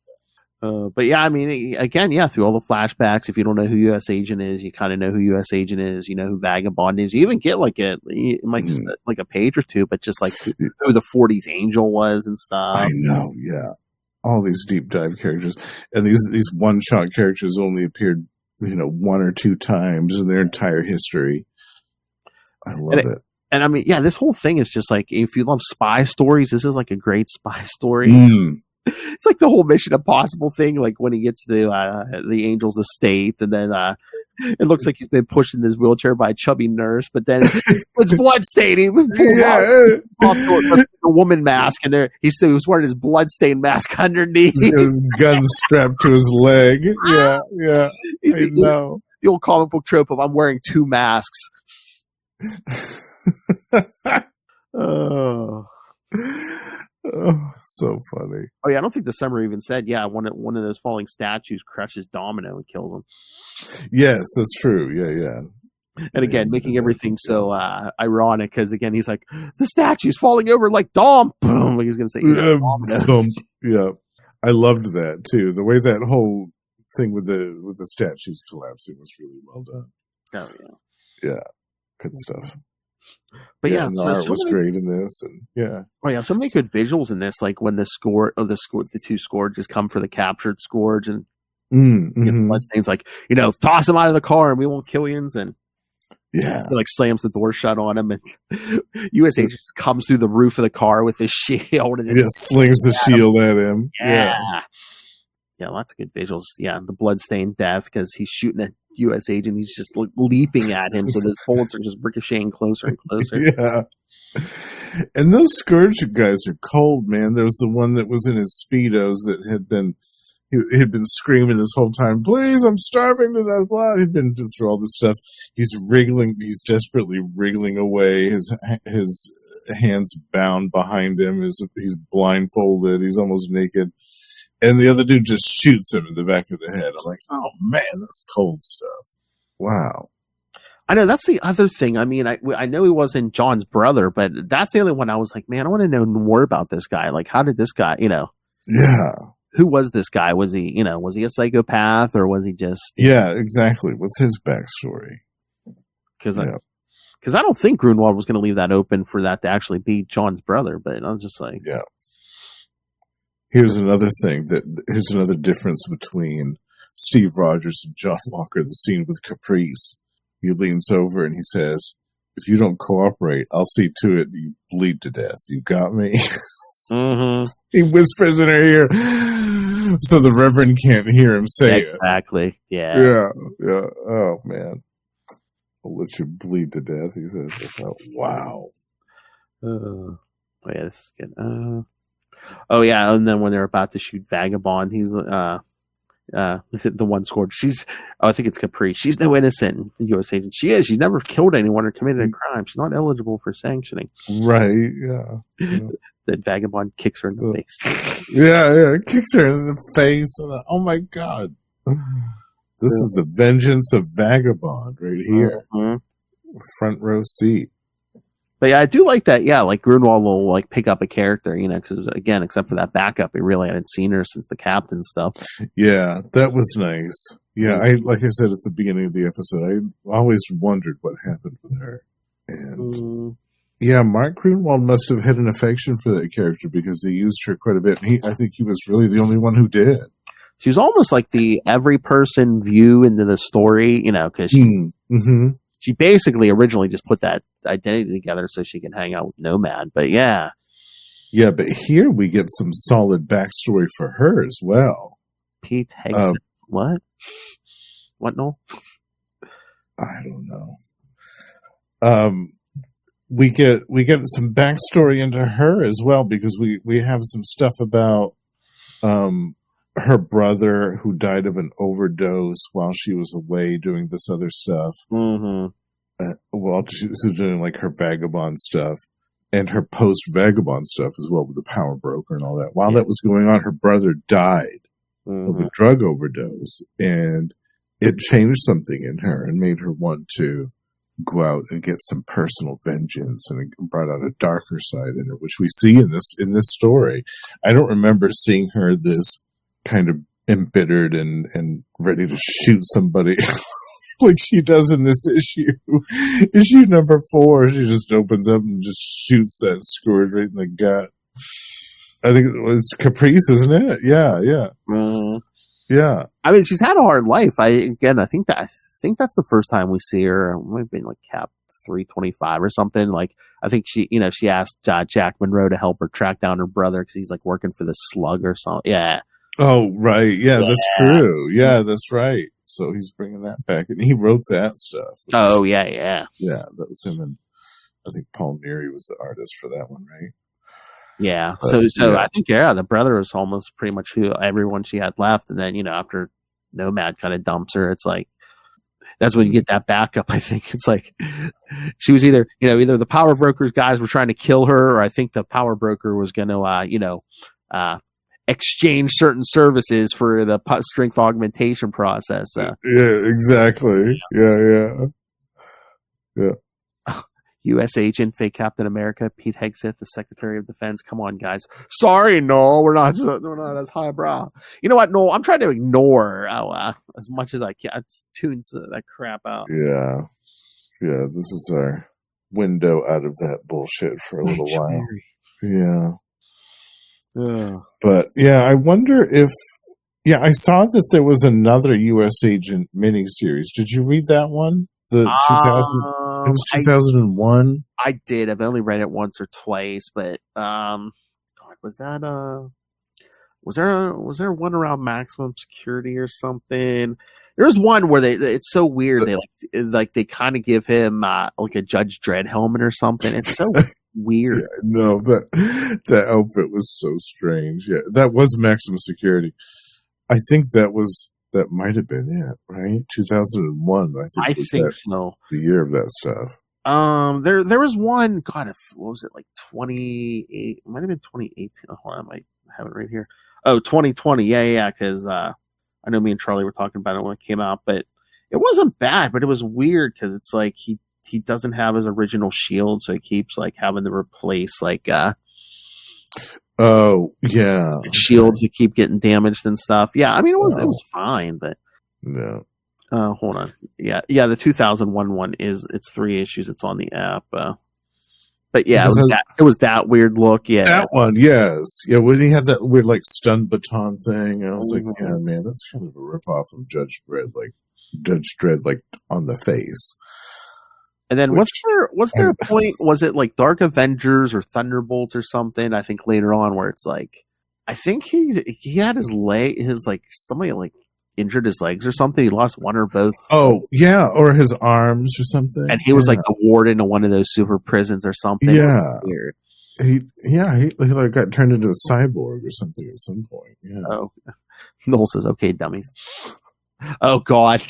But yeah, I mean, again, through all the flashbacks, if you don't know who U.S. Agent is, you kind of know who U.S. Agent is, you know who Vagabond is. You even get it might just like a page or two, but just like who the 40s Angel was and stuff. I know, yeah. All these deep dive characters, and these one shot characters only appeared, one or two times in their entire history. I love it. And I mean, this whole thing is just like, if you love spy stories, this is like a great spy story. It's like the whole Mission Impossible thing, like when he gets to the Angel's estate, and then it looks like he's been pushed in this wheelchair by a chubby nurse, but then it's bloodstained. He pulls off the woman mask, and he was wearing his bloodstained mask underneath. His gun strapped to his leg. Yeah. I know. The old comic book trope of I'm wearing two masks. Oh, so funny. Oh, yeah, I don't think the summary even said, one of those falling statues crushes Domino and kills him. Yes, that's true. Yeah. And again, making everything so ironic, because again, he's like, the statue's falling over like Dom. Boom. Like he's going to say, thump. Yeah. I loved that too. The way that whole thing with the statues collapsing was really well done. Oh, yeah. Yeah. Good stuff. But the art was great in this, and so many good visuals in this, like when the two Scourges come for the captured Scourge, and bloodstains like, toss him out of the car and we won't kill you, and he like slams the door shut on him, and U.S. Agent just comes through the roof of the car with his shield and slings the shield at him. Yeah, lots of good visuals. Yeah, the bloodstained death because he's shooting at U.S. Agent. He's just leaping at him, so the bullets are just ricocheting closer and closer. Yeah. And those Scourge guys are cold, man. There was the one that was in his Speedos that had been screaming this whole time, "Please, I'm starving to death." Blah. He'd been through all this stuff. He's desperately wriggling away. His hands bound behind him. He's blindfolded. He's almost naked. and the other dude just shoots him in the back of the head. I'm like, oh man, that's cold stuff. Wow. I know that's the other thing. I mean, I know he wasn't John's brother, but that's the other one I was like, man, I want to know more about this guy. Like, how did this guy, Yeah. Who was this guy? Was he, was he a psychopath or was he just? Yeah, exactly. What's his backstory? Because I don't think Grunwald was going to leave that open for that to actually be John's brother, but I was just like, yeah. Here's another thing here's another difference between Steve Rogers and John Walker, the scene with Caprice. He leans over and he says, if you don't cooperate, I'll see to it you bleed to death. You got me? mm-hmm. He whispers in her ear so the Reverend can't hear him say it. Exactly. Yeah. Yeah. Oh, man. I'll let you bleed to death, he says. I thought, wow. Oh, yeah, this is good. Oh, yeah, and then when they're about to shoot Vagabond, he's the one Scourge. I think it's Capri. She's no innocent, the U.S. agent. She is. She's never killed anyone or committed a crime. She's not eligible for sanctioning. Right, yeah. That Vagabond kicks her in the face. Yeah, kicks her in the face. Oh, my God. This is the vengeance of Vagabond right here. Mm-hmm. Front row seat. But yeah, I do like that. Yeah, like Grunwald will like pick up a character, because again, except for that backup, we really hadn't seen her since the captain stuff. Yeah, that was nice. Yeah, like I said at the beginning of the episode, I always wondered what happened with her. And yeah, Mark Grunwald must have had an affection for that character because he used her quite a bit. And I think he was really the only one who did. She was almost like the every person view into the story, because she basically originally just put that identity together so she can hang out with Nomad. But yeah. Yeah, but here we get some solid backstory for her as well. Pete Hegson. What? What, Noel? I don't know. We get some backstory into her as well because we have some stuff about her brother who died of an overdose while she was away doing this other stuff. Mm-hmm. While she was doing like her Vagabond stuff and her post-Vagabond stuff as well with the power broker and all that. While that was going on, her brother died of a drug overdose, and it changed something in her and made her want to go out and get some personal vengeance, and it brought out a darker side in her, which we see in this story. I don't remember seeing her this kind of embittered and ready to shoot somebody like she does in this issue. Issue number 4, she just opens up and just shoots that Scourge right in the gut. I think it's Caprice, isn't it? Yeah. Yeah. I mean, she's had a hard life. I think that's the first time we see her. It might have been like Cap 325 or something. Like, I think she asked Jack Monroe to help her track down her brother because he's like working for the Slug or something. Yeah. Oh, right. Yeah, that's true. Yeah, that's right. So he's bringing that back, and he wrote that stuff. Oh, yeah. Yeah, that was him, and I think Paul Neary was the artist for that one, right? Yeah. So I think the brother was almost pretty much everyone she had left, and then after Nomad kind of dumps her, it's like that's when you get that backup. I think it's like she was either the power brokers guys were trying to kill her, or I think the power broker was going to exchange certain services for the strength augmentation process. Yeah, exactly. Yeah. U.S. agent, fake Captain America, Pete Hegseth, the Secretary of Defense. Come on, guys. Sorry, Noel, we're not as highbrow. You know what, Noel? I'm trying to ignore as much as I can. I tune that crap out. Yeah. This is our window out of that bullshit for a little while. Yeah. But yeah, I wonder if I saw that there was another U.S. agent miniseries. Did you read that one? The 2000. It was 2001. I did. I've only read it once or twice, but was there one around maximum security or something? There's one where it's so weird. They kind of give him like a Judge Dredd helmet or something. It's so weird. Yeah, no, that outfit was so strange. Yeah, that was maximum security. I think that might have been it, right? 2001. I think so. The year of that stuff. There was one. God, what was it, like 28? It might have been 2018. Hold on, I might have it right here. Oh, 2020. Yeah. Because I know me and Charlie were talking about it when it came out, but it wasn't bad. But it was weird because it's like he doesn't have his original shield, so he keeps like having to replace like oh yeah, shields that keep getting damaged and stuff. Yeah, I mean it was fine, but no. Hold on. Yeah. The 2001 one it's 3 issues. It's on the app. But yeah, it was that weird look. Yeah, that one. Yes, yeah. When he had that weird like stun baton thing, and I was like, yeah, man, that's kind of a ripoff of Judge Dredd, like on the face. And then was there a point? Was it like Dark Avengers or Thunderbolts or something? I think later on where it's like, I think he had his leg, somebody like injured his legs or something. He lost one or both. Oh yeah, or his arms or something. And he was like the warden of one of those super prisons or something. Yeah, weird. He like got turned into a cyborg or something at some point. Yeah. Oh, Noel says, "Okay, dummies." Oh God,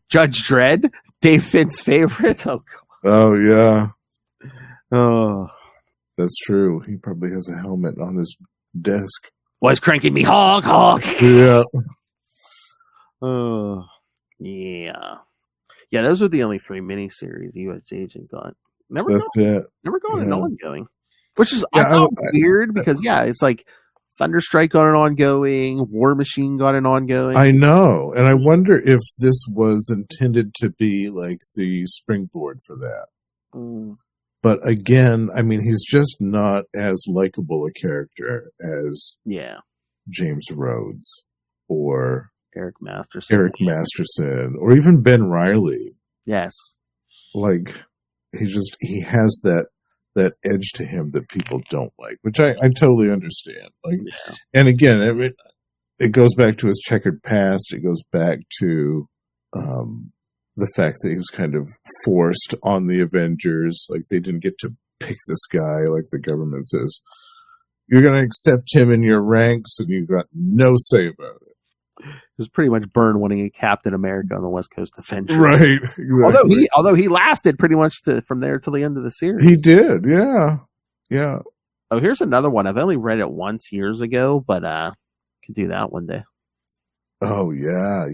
Judge Dredd, Dave Finn's favorite. Oh God. Oh yeah. Oh, that's true. He probably has a helmet on his desk. Was cranking me, hog. Yeah. Oh, yeah. Those are the only 3 miniseries U.S. Agent got. Never got an ongoing, which is I thought weird because it's like Thunderstrike got an ongoing, War Machine got an ongoing. I know, and I wonder if this was intended to be like the springboard for that. But again, I mean, he's just not as likable a character as James Rhodes or Eric Masterson, or even Ben Reilly. Yes. Like, he has that edge to him that people don't like, which I totally understand. Like, and again, it goes back to his checkered past. It goes back to the fact that he was kind of forced on the Avengers. Like, they didn't get to pick this guy. Like, the government says, you're going to accept him in your ranks, and you've got no say about it. It was pretty much Byrne winning a Captain America on the West Coast Avengers. Right. Exactly. Although he lasted pretty much from there till the end of the series. He did, yeah. Yeah. Oh, here's another one. I've only read it once years ago, but could do that one day. Oh yeah.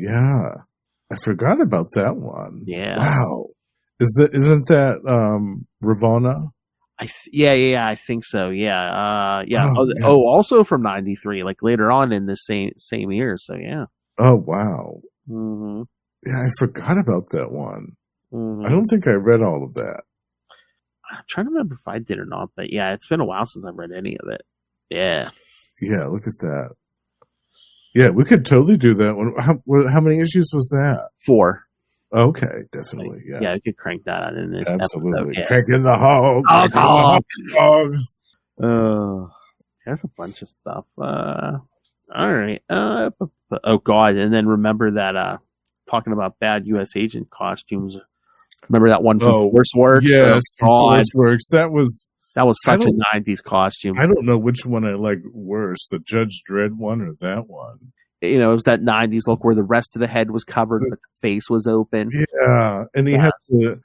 I forgot about that one. Yeah. Wow. Isn't that Ravonna? I think so. Yeah. Also from '93, like later on in the same year. So yeah. Oh wow. Mm-hmm. Yeah, I forgot about that one. Mm-hmm. I don't think I read all of that. I'm trying to remember if I did or not, but yeah, it's been a while since I've read any of it. Yeah. Yeah, look at that. Yeah, we could totally do that one. How many issues was that? 4. Okay, definitely. Yeah. Yeah, we could crank that out in this absolutely. episode. Crank in the hog. There's a bunch of stuff. All right. Oh God! And then remember that talking about bad U.S. agent costumes. Remember that one from Force Works? Yes, Force Works. That was such a '90s costume. I don't know which one I like worse, the Judge Dredd one or that one. You know, it was that '90s look where the rest of the head was covered, but the face was open. Yeah, and he had the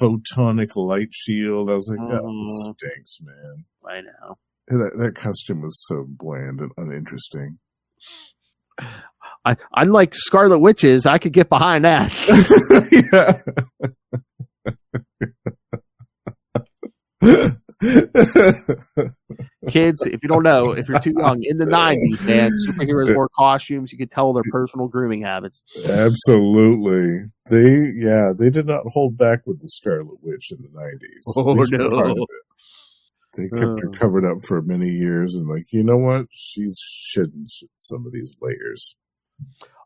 photonic light shield. I was like, that stinks, man. I know. That costume was so bland and uninteresting. Unlike Scarlet Witches, I could get behind that. Kids, if you don't know, if you're too young, in the 90s, man, superheroes wore costumes. You could tell their personal grooming habits. Absolutely. They did not hold back with the Scarlet Witch in the 90s. Oh, no. They kept her covered up for many years, and like, you know what? She's shedding some of these layers.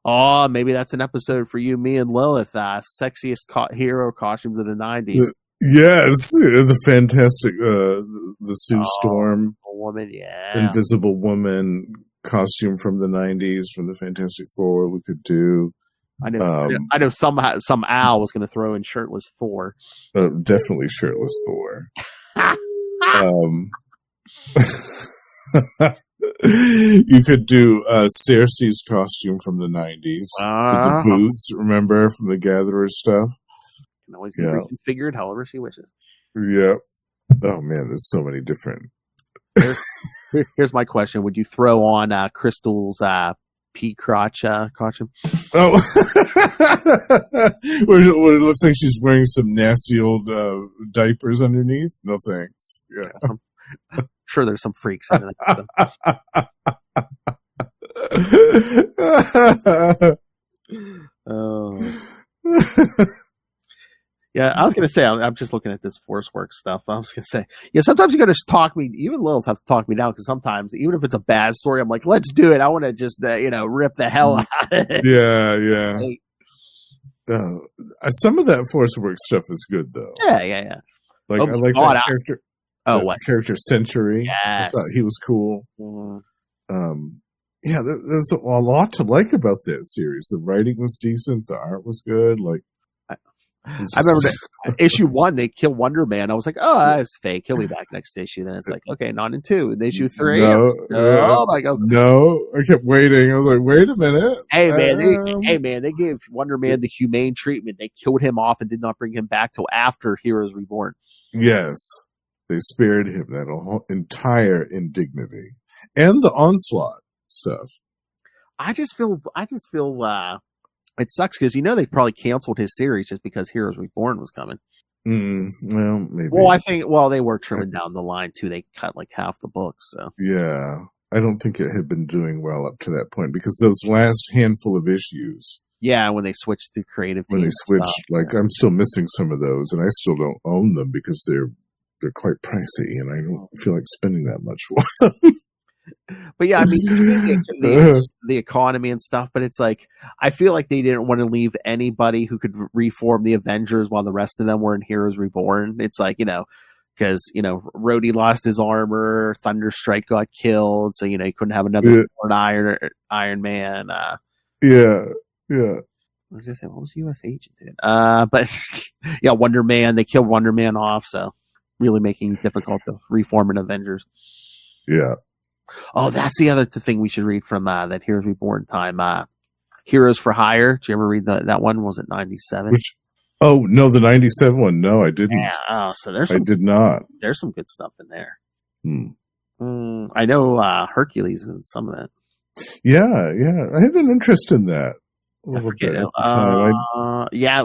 Oh, maybe that's an episode for you, me, and Lilith. Sexiest hero costumes of the 90s. Yes, the fantastic, the Sue Storm, woman, Invisible Woman costume from the 90s, from the Fantastic Four. We could do. I know. Some owl was going to throw in shirtless Thor. Definitely shirtless Thor. You could do Cersei's costume from the 90s with the boots. Remember from the Gatherer stuff. Can always be reconfigured however she wishes. Yeah. Oh man, there's so many different. Here's my question: would you throw on Crystal's pea crotch costume? Oh, where it looks like she's wearing some nasty old diapers underneath. No thanks. Yeah, I'm sure there's some freaks in that. So. Oh. Yeah, I was going to say, I'm just looking at this Force Works stuff. I was going to say, yeah, sometimes you got to talk me, even Lilith have to talk me down, because sometimes, even if it's a bad story, I'm like, let's do it. I want to just, rip the hell out of it. Yeah. Some of that Force Works stuff is good, though. Yeah. Like, I like that character. What? Character Century. Yes. I thought he was cool. Mm-hmm. Yeah, there's a lot to like about that series. The writing was decent. The art was good. Like, I remember that issue 1, they kill Wonder Man. I was like, oh, that's fake. He'll be back next issue. Then it's like, okay, not in 2. In issue 3. Oh my God. No, I kept waiting. I was like, wait a minute. Hey man, they gave Wonder Man the humane treatment. They killed him off and did not bring him back till after Heroes Reborn. Yes. They spared him that whole entire indignity. And the Onslaught stuff. I just feel it sucks because they probably canceled his series just because Heroes Reborn was coming. Well, maybe. Well, they were trimming down the line too. They cut like half the books. So yeah, I don't think it had been doing well up to that point because those last handful of issues. Yeah, when they switched to creative. When they switched, I'm still missing some of those, and I still don't own them because they're quite pricey, and I don't feel like spending that much for them. But yeah, I mean, the economy and stuff, but it's like, I feel like they didn't want to leave anybody who could reform the Avengers while the rest of them were in Heroes Reborn. It's like, because, Rhodey lost his armor, Thunderstrike got killed, so, he couldn't have another Iron Man. Yeah. What was I saying? What was U.S. Agent in? But yeah, Wonder Man, they killed Wonder Man off, so really making it difficult to reform an Avengers. Yeah. Oh, that's the other thing we should read from that Heroes Reborn time. Heroes for Hire. Did you ever read that one? Was it 97? Oh, no, the 97 one. No, I didn't. Yeah. Oh, so I did not. There's some good stuff in there. I know Hercules and some of that. Yeah. I had an interest in that. A little bit at the time. Yeah.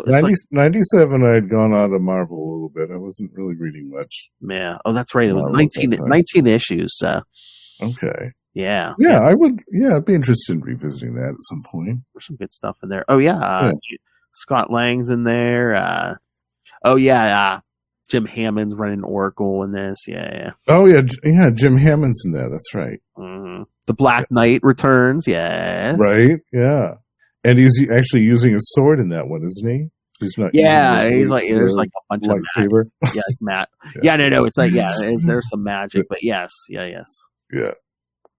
97, I had gone out of Marvel a little bit. I wasn't really reading much. Yeah. Oh, that's right. It was 19 issues. Okay. Yeah. I would. Yeah, I'd be interested in revisiting that at some point. There's some good stuff in there. Oh yeah. Scott Lang's in there. Jim Hammond's running Oracle in this. Yeah. Oh yeah. Jim Hammond's in there. That's right. Mm-hmm. The Black Knight returns. Yes. Right. Yeah. And he's actually using a sword in that one, isn't he? He's not. Yeah. He's like there's like a bunch lightsaber. of magic. Yeah, like Matt. No. It's like there's some magic, but yes. Yeah.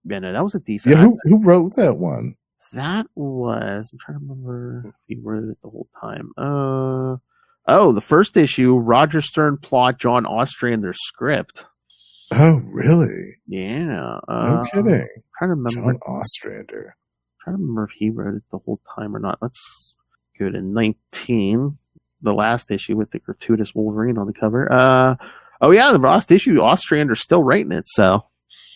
Yeah, no, that was a decent. Yeah, who wrote that one? That was. I'm trying to remember if he wrote it the whole time. The first issue, Roger Stern plot, John Ostrander script. Oh, really? Yeah. No kidding. I'm trying to remember. John Ostrander. I'm trying to remember if he wrote it the whole time or not. Let's go to 19, the last issue with the gratuitous Wolverine on the cover. The last issue, Ostrander's still writing it, so.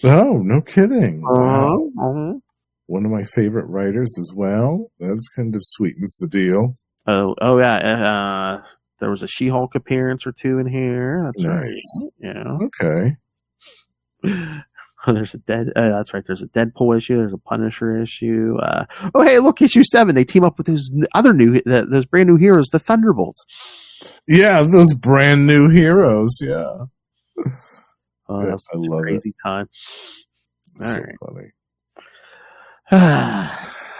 Oh, no kidding. Wow. One of my favorite writers as well. That kind of sweetens the deal. Yeah. There was a She-Hulk appearance or two in here. That's nice. Right. Yeah. Okay. There's that's right. There's a Deadpool issue. There's a Punisher issue. Hey, look, issue 7. They team up with those other those brand new heroes, the Thunderbolts. Yeah, those brand new heroes. Yeah. Oh, that was such a crazy time. All right. Funny.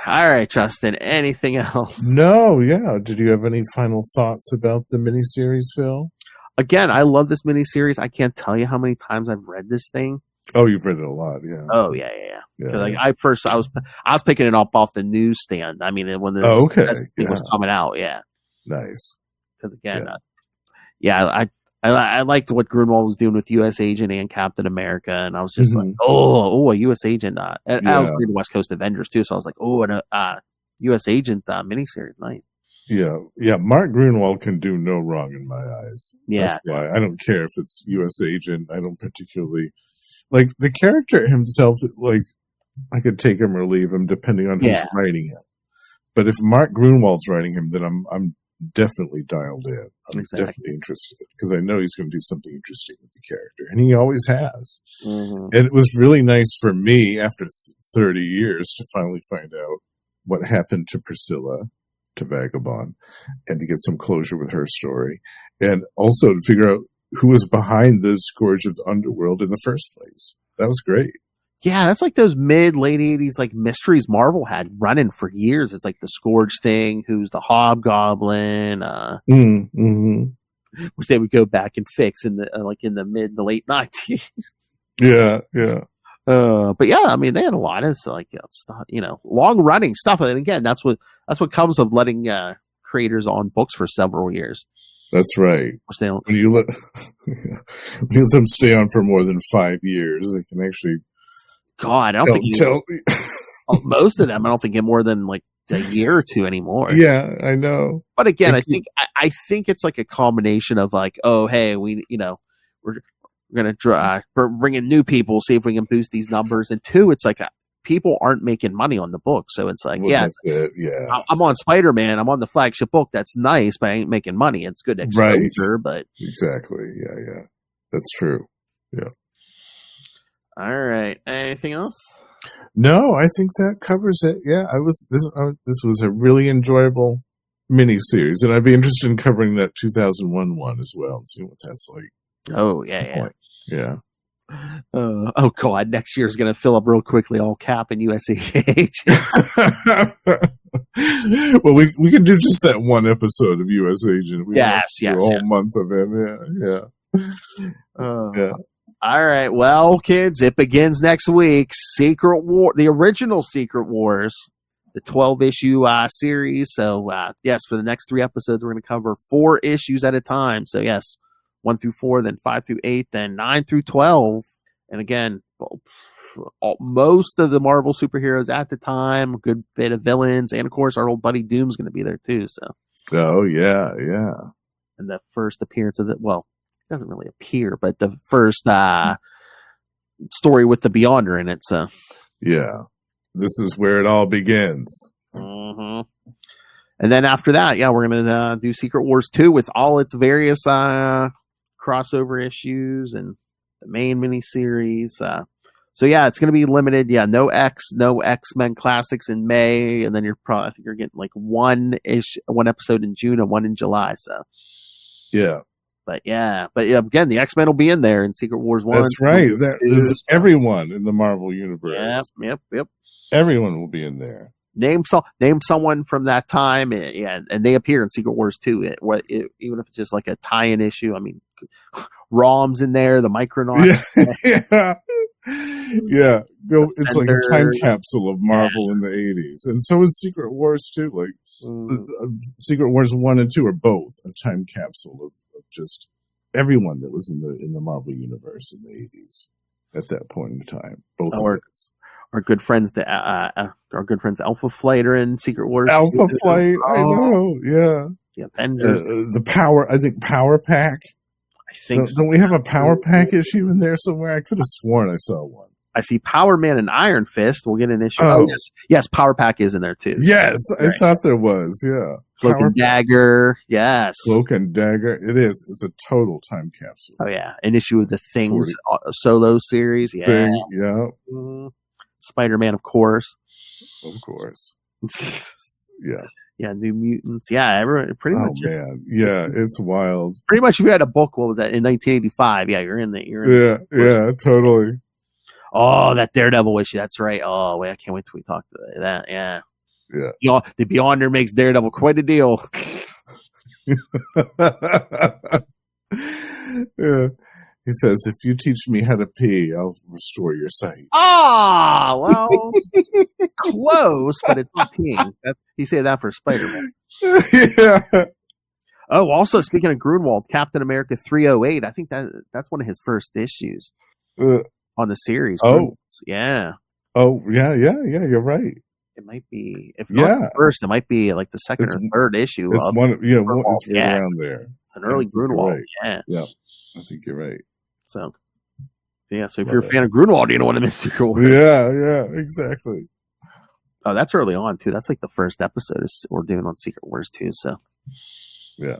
All right, Justin. Anything else? No, yeah. Did you have any final thoughts about the miniseries, Phil? Again, I love this miniseries. I can't tell you how many times I've read this thing. Oh, you've read it a lot, yeah. Oh, yeah. Like I was picking it up off the newsstand. I mean, when this thing was coming out, yeah. Nice. Because again, I liked what Grunwald was doing with U.S. Agent and Captain America, and I was just like, a U.S. Agent. And I was reading West Coast Avengers too, so I was like, and a U.S. Agent miniseries, nice. Yeah. Mark Grunwald can do no wrong in my eyes. Yeah, that's why I don't care if it's U.S. Agent. I don't particularly like the character himself, like I could take him or leave him depending on who's writing him. But if Mark Grunwald's writing him, then I'm definitely dialed in. I'm definitely interested because I know he's going to do something interesting with the character, and he always has. Mm-hmm. And it was really nice for me after 30 years to finally find out what happened to Priscilla, to Vagabond, and to get some closure with her story, and also to figure out who was behind the Scourge of the Underworld in the first place. That was great. Yeah, that's like those late 80s like mysteries Marvel had running for years. It's like the Scourge thing, who's the Hobgoblin, which they would go back and fix in the the late 90s. Yeah. But yeah, I mean, they had a lot of stuff, long running stuff. And again, that's what comes of letting creators on books for several years. That's right. When you let them stay on for more than 5 years, they can actually. God, I don't think most of them. I don't think get more than like a year or two anymore. Yeah, I know. But again, I think it's like a combination of like, oh, hey, we're gonna bring in new people, see if we can boost these numbers, and two, it's like people aren't making money on the book, so it's like, I'm on Spider-Man, I'm on the flagship book. That's nice, but I ain't making money. It's good exposure, but exactly, yeah, that's true. Yeah. All right. Anything else? No, I think that covers it. Yeah, this was a really enjoyable mini-series, and I'd be interested in covering that 2001 one as well and seeing what that's like. Oh, yeah. Yeah. Oh, God. Next year's going to fill up real quickly, all Cap and USA Agent. Well, we can do just that one episode of US Agent. Yes. A whole month of it. Yeah. All right. Well, kids, it begins next week. Secret War, the original Secret Wars, the 12-issue series. So, yes, for the next 3 episodes, we're going to cover 4 issues at a time. So, yes, 1 through 4, then 5 through 8, then 9 through 12. And again, most of the Marvel superheroes at the time, a good bit of villains, and of course, our old buddy Doom's going to be there too. So, oh yeah. And the first appearance of doesn't really appear, but the first story with the Beyonder in it. So, yeah, this is where it all begins. Mm-hmm. And then after that, we're gonna do Secret Wars 2 with all its various crossover issues and the main miniseries. So it's gonna be limited. Yeah, no X-Men Classics in May, and then I think you're getting like one episode in June and one in July. So, yeah. But again, the X-Men will be in there in Secret Wars 1. That's right. That is everyone in the Marvel universe. Yep. Everyone will be in there. Name someone from that time. And they appear in Secret Wars 2. Even if it's just like a tie-in issue. I mean, Rom's in there, the Micronauts. Yeah. It's like a time capsule of Marvel in the 80s. And so is Secret Wars 2. Like, Secret Wars 1 and 2 are both a time capsule of just everyone that was in the Marvel universe in the 80s at that point in time. Both our good friends, Alpha Flight are in Secret Wars. Alpha Flight, I know, yeah. The Power Pack. I think don't we have a Power Pack issue in there somewhere? I could have sworn I saw one. I see Power Man and Iron Fist. We'll get an issue. Oh, yes, Power Pack is in there too. Yes, right. I thought there was. Yeah. Cloak and Dagger, yes. Cloak and Dagger, it is. It's a total time capsule. Oh yeah, an issue of the Things solo series, yeah. Mm-hmm. Spider-Man, of course. Yeah. Yeah, New Mutants. Yeah, everyone pretty much. Oh man, yeah, it's wild. Pretty much, if you had a book, what was that in 1985? Yeah, you're in the. Yeah, totally. Oh, that Daredevil issue. That's right. Oh, wait, I can't wait till we talk to that. Yeah. Yeah. The Beyonder makes Daredevil quite a deal. Yeah. He says, if you teach me how to pee, I'll restore your sight. Ah, well, close, but it's not peeing. He said that for Spider-Man. Yeah. Oh, also, speaking of Grunwald, Captain America 308, I think that's one of his first issues on the series. Oh. Yeah. Oh, yeah, you're right. It might be, if not the first, it might be like the second or third issue. It's it's right around there. It's an early Grunwald. Right. Yeah, I think you're right. So, Yeah, so if you're a fan of Grunwald, you don't want to miss Secret Wars. Yeah, exactly. Oh, that's early on, too. That's like the first episode we're doing on Secret Wars, too, so. Yeah.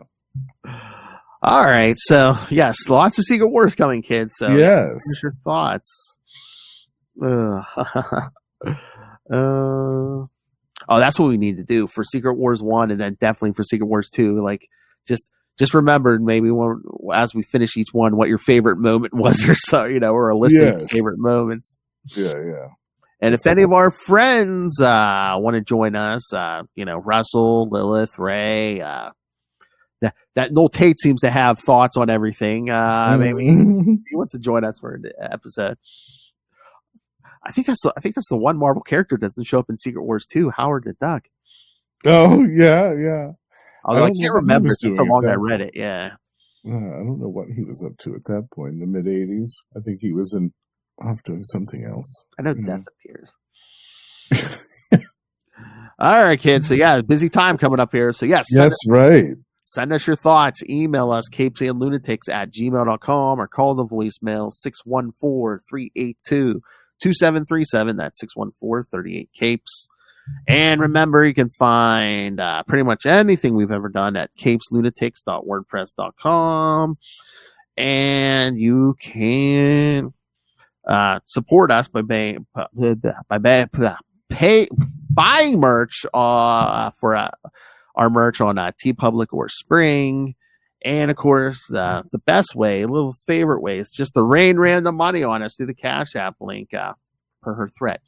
All right, so, yes, lots of Secret Wars coming, kids. So, yes. What's your thoughts? That's what we need to do for Secret Wars 1 and then definitely for Secret Wars 2. Like, just remember maybe as we finish each one what your favorite moment was or so, or a list of favorite moments. Yeah. And if any of our friends want to join us, Russell, Lilith, Ray, that Noel Tate seems to have thoughts on everything. Maybe he wants to join us for an episode. I think that's the one Marvel character that doesn't show up in Secret Wars 2, Howard the Duck. Oh yeah. Although I can't remember. It's so long I read it. Yeah. I don't know what he was up to at that point in the mid '80s. I think he was off doing something else. I know Death appears. All right, kids. So yeah, busy time coming up here. So yes, that's right. Send us your thoughts. Email us, CapesandLunatics@gmail.com, or call the voicemail 614-382-2737. That's 614-38-CAPES. And remember, you can find pretty much anything we've ever done at CapesLunatics.wordpress.com. And you can support us by buying merch for our merch on TeePublic or Spring. And of course, the best way, little favorite way, is just to rain random money on us through the Cash App link per her threat.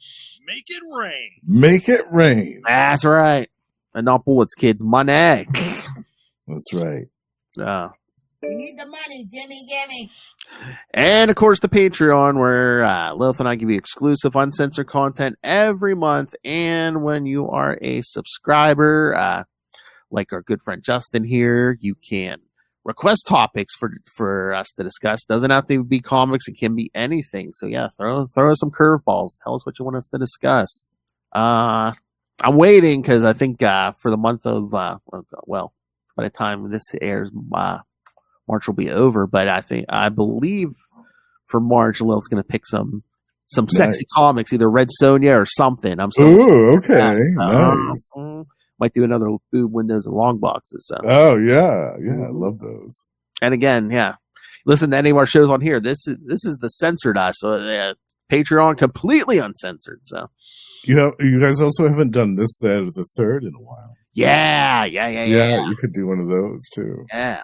Make it rain. Make it rain. That's right. And not bullets, kids. Money. That's right. We need the money. Gimme. And of course, the Patreon, where Lilith and I give you exclusive, uncensored content every month. And when you are a subscriber, like our good friend Justin here, you can request topics for us to discuss. Doesn't have to be comics. It can be anything. So yeah, throw us some curveballs. Tell us what you want us to discuss. I'm waiting because I think for the month of by the time this airs, March will be over. But I believe for March, Lil's going to pick some sexy comics, either Red Sonja or something. Ooh, okay, nice. Might do another boob windows and long boxes. So. Oh yeah, I love those. And again, listen to any of our shows on here. This is the censored us. So Patreon completely uncensored. So you guys also haven't done this, that, or the third in a while. Yeah. You could do one of those too. Yeah.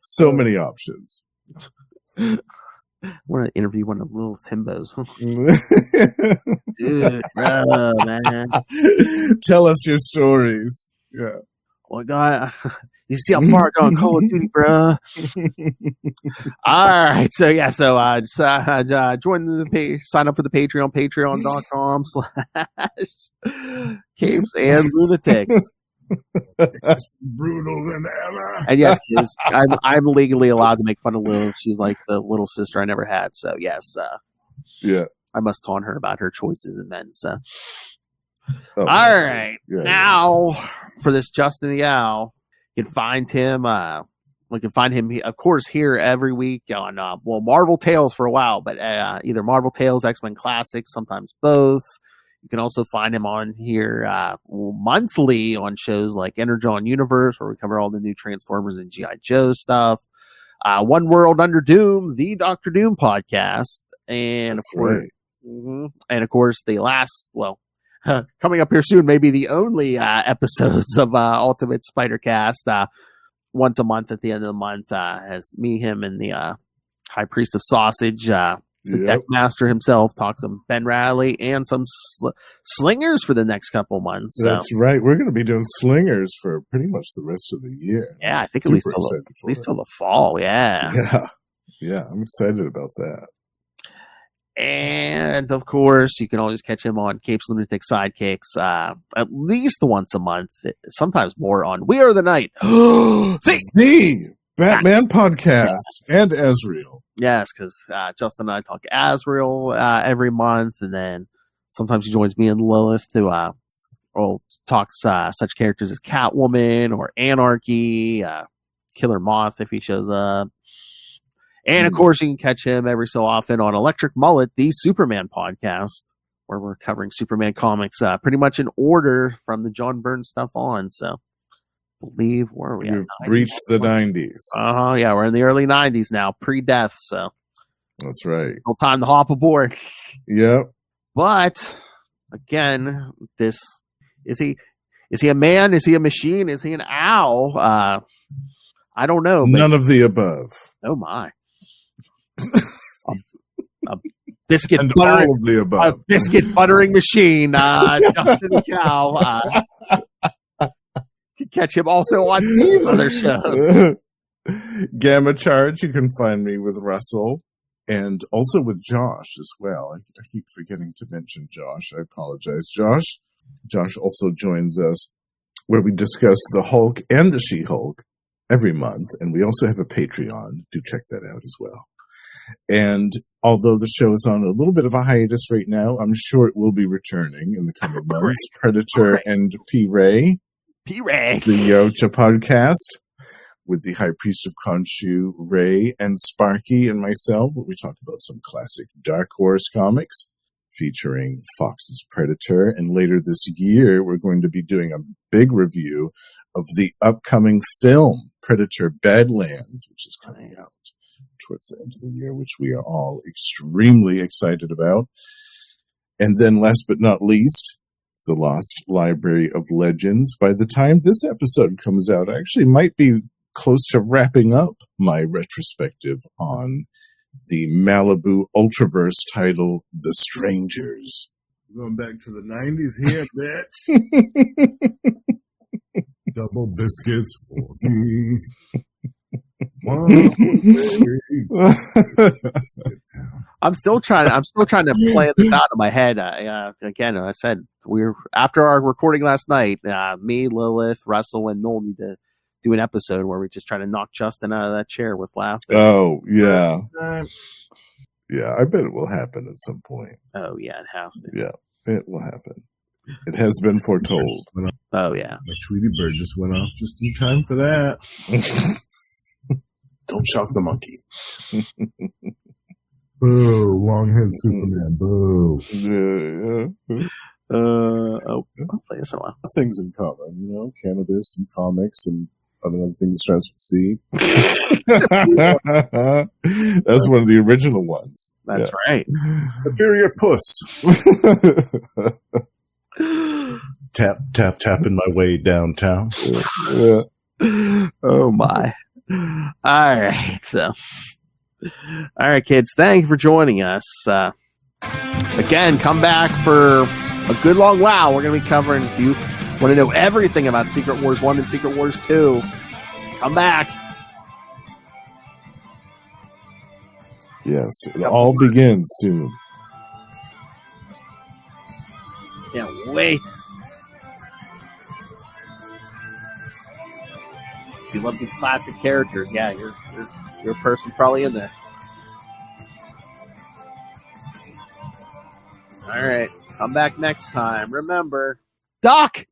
So many options. I want to interview one of Little Timbos. Dude, bro, man. Tell us your stories. Yeah. Oh, God. You see how far I go on Call of Duty, bro. All right. So, join the page, sign up for the Patreon, patreon.com/CapesandLunatics. That's brutal than ever. And yes, kids, I'm legally allowed to make fun of Lil. She's like the little sister I never had. So yes, I must taunt her about her choices and men. So all right, now for this Justin the Owl, you can find him. We can find him, of course, here every week on Marvel Tales for a while, but either Marvel Tales, X-Men Classics, sometimes both. You can also find him on here monthly on shows like Energon Universe, where we cover all the new Transformers and G.I. Joe stuff. One World Under Doom, the Doctor Doom podcast. And That's of course, and of course, the last, coming up here soon, maybe the only episodes of Ultimate Spider Cast. Once a month at the end of the month, has me, him, and the High Priest of Sausage. The Deck Master himself talks some Ben Radley and some slingers for the next couple months. So. That's right. We're going to be doing slingers for pretty much the rest of the year. Yeah, I think at least till the fall. Yeah. I'm excited about that. And of course, you can always catch him on Capes Lunatic Sidekicks at least once a month, sometimes more on We Are the Night. The Batman podcast and Azrael. Yes, because Justin and I talk Azrael every month, and then sometimes he joins me and Lilith to talks such characters as Catwoman or Anarchy, Killer Moth if he shows up. And of course, you can catch him every so often on Electric Mullet, the Superman podcast, where we're covering Superman comics pretty much in order from the John Byrne stuff on. So, I believe where are we? We've breached the 90s. Yeah, we're in the early 90s now, pre-death. So that's right. No time to hop aboard. Yep. But again, this is he a man? Is he a machine? Is he an owl? I don't know. None of the above. Oh my. A biscuit and buttering, all of the above. A biscuit buttering machine. Justin the Cow. You can catch him also on these other shows. Gamma Charge. You can find me with Russell and also with Josh as well. I keep forgetting to mention Josh. I apologize, Josh. Josh also joins us where we discuss the Hulk and the She-Hulk every month, and we also have a Patreon. Do check that out as well. And although the show is on a little bit of a hiatus right now, I'm sure it will be returning in the coming months. Predator and P-Ray. P-Ray. The Yocha podcast with the High Priest of Khonshu, Ray, and Sparky and myself, where we talk about some classic Dark Horse comics featuring Fox's Predator. And later this year, we're going to be doing a big review of the upcoming film, Predator Badlands, which is coming out towards the end of the year, which we are all extremely excited about. And then last but not least, The Lost Library of Legends. By the time this episode comes out, I actually might be close to wrapping up my retrospective on the Malibu Ultraverse title, The Strangers. We're going back to the 90s here, bitch. Double biscuits for me. I'm still trying to plan this out in my head. Again, I said after our recording last night, me, Lilith, Russell, and Noel need to do an episode where we just try to knock Justin out of that chair with laughter. Oh, yeah. Yeah, I bet it will happen at some point. Oh, yeah, it has to. Yeah, it will happen. It has been foretold. Oh, yeah. My Tweety Bird just went off just in time for that. Don't shock the monkey. Boo, long-head Superman, boo. I'll play this a while. Things in common, cannabis and comics and other things starts with C. That's one of the original ones. That's right. Superior puss. Tap, tap, tapping my way downtown. Yeah. Oh my. All right. So, all right, kids, thank you for joining us. Again, come back for a good long while. We're going to be covering, if you want to know everything about Secret Wars 1 and Secret Wars 2, come back. Yes, it all begins soon. Can't wait. If you love these classic characters, yeah, you're a person probably in there. All right, come back next time. Remember, Doc!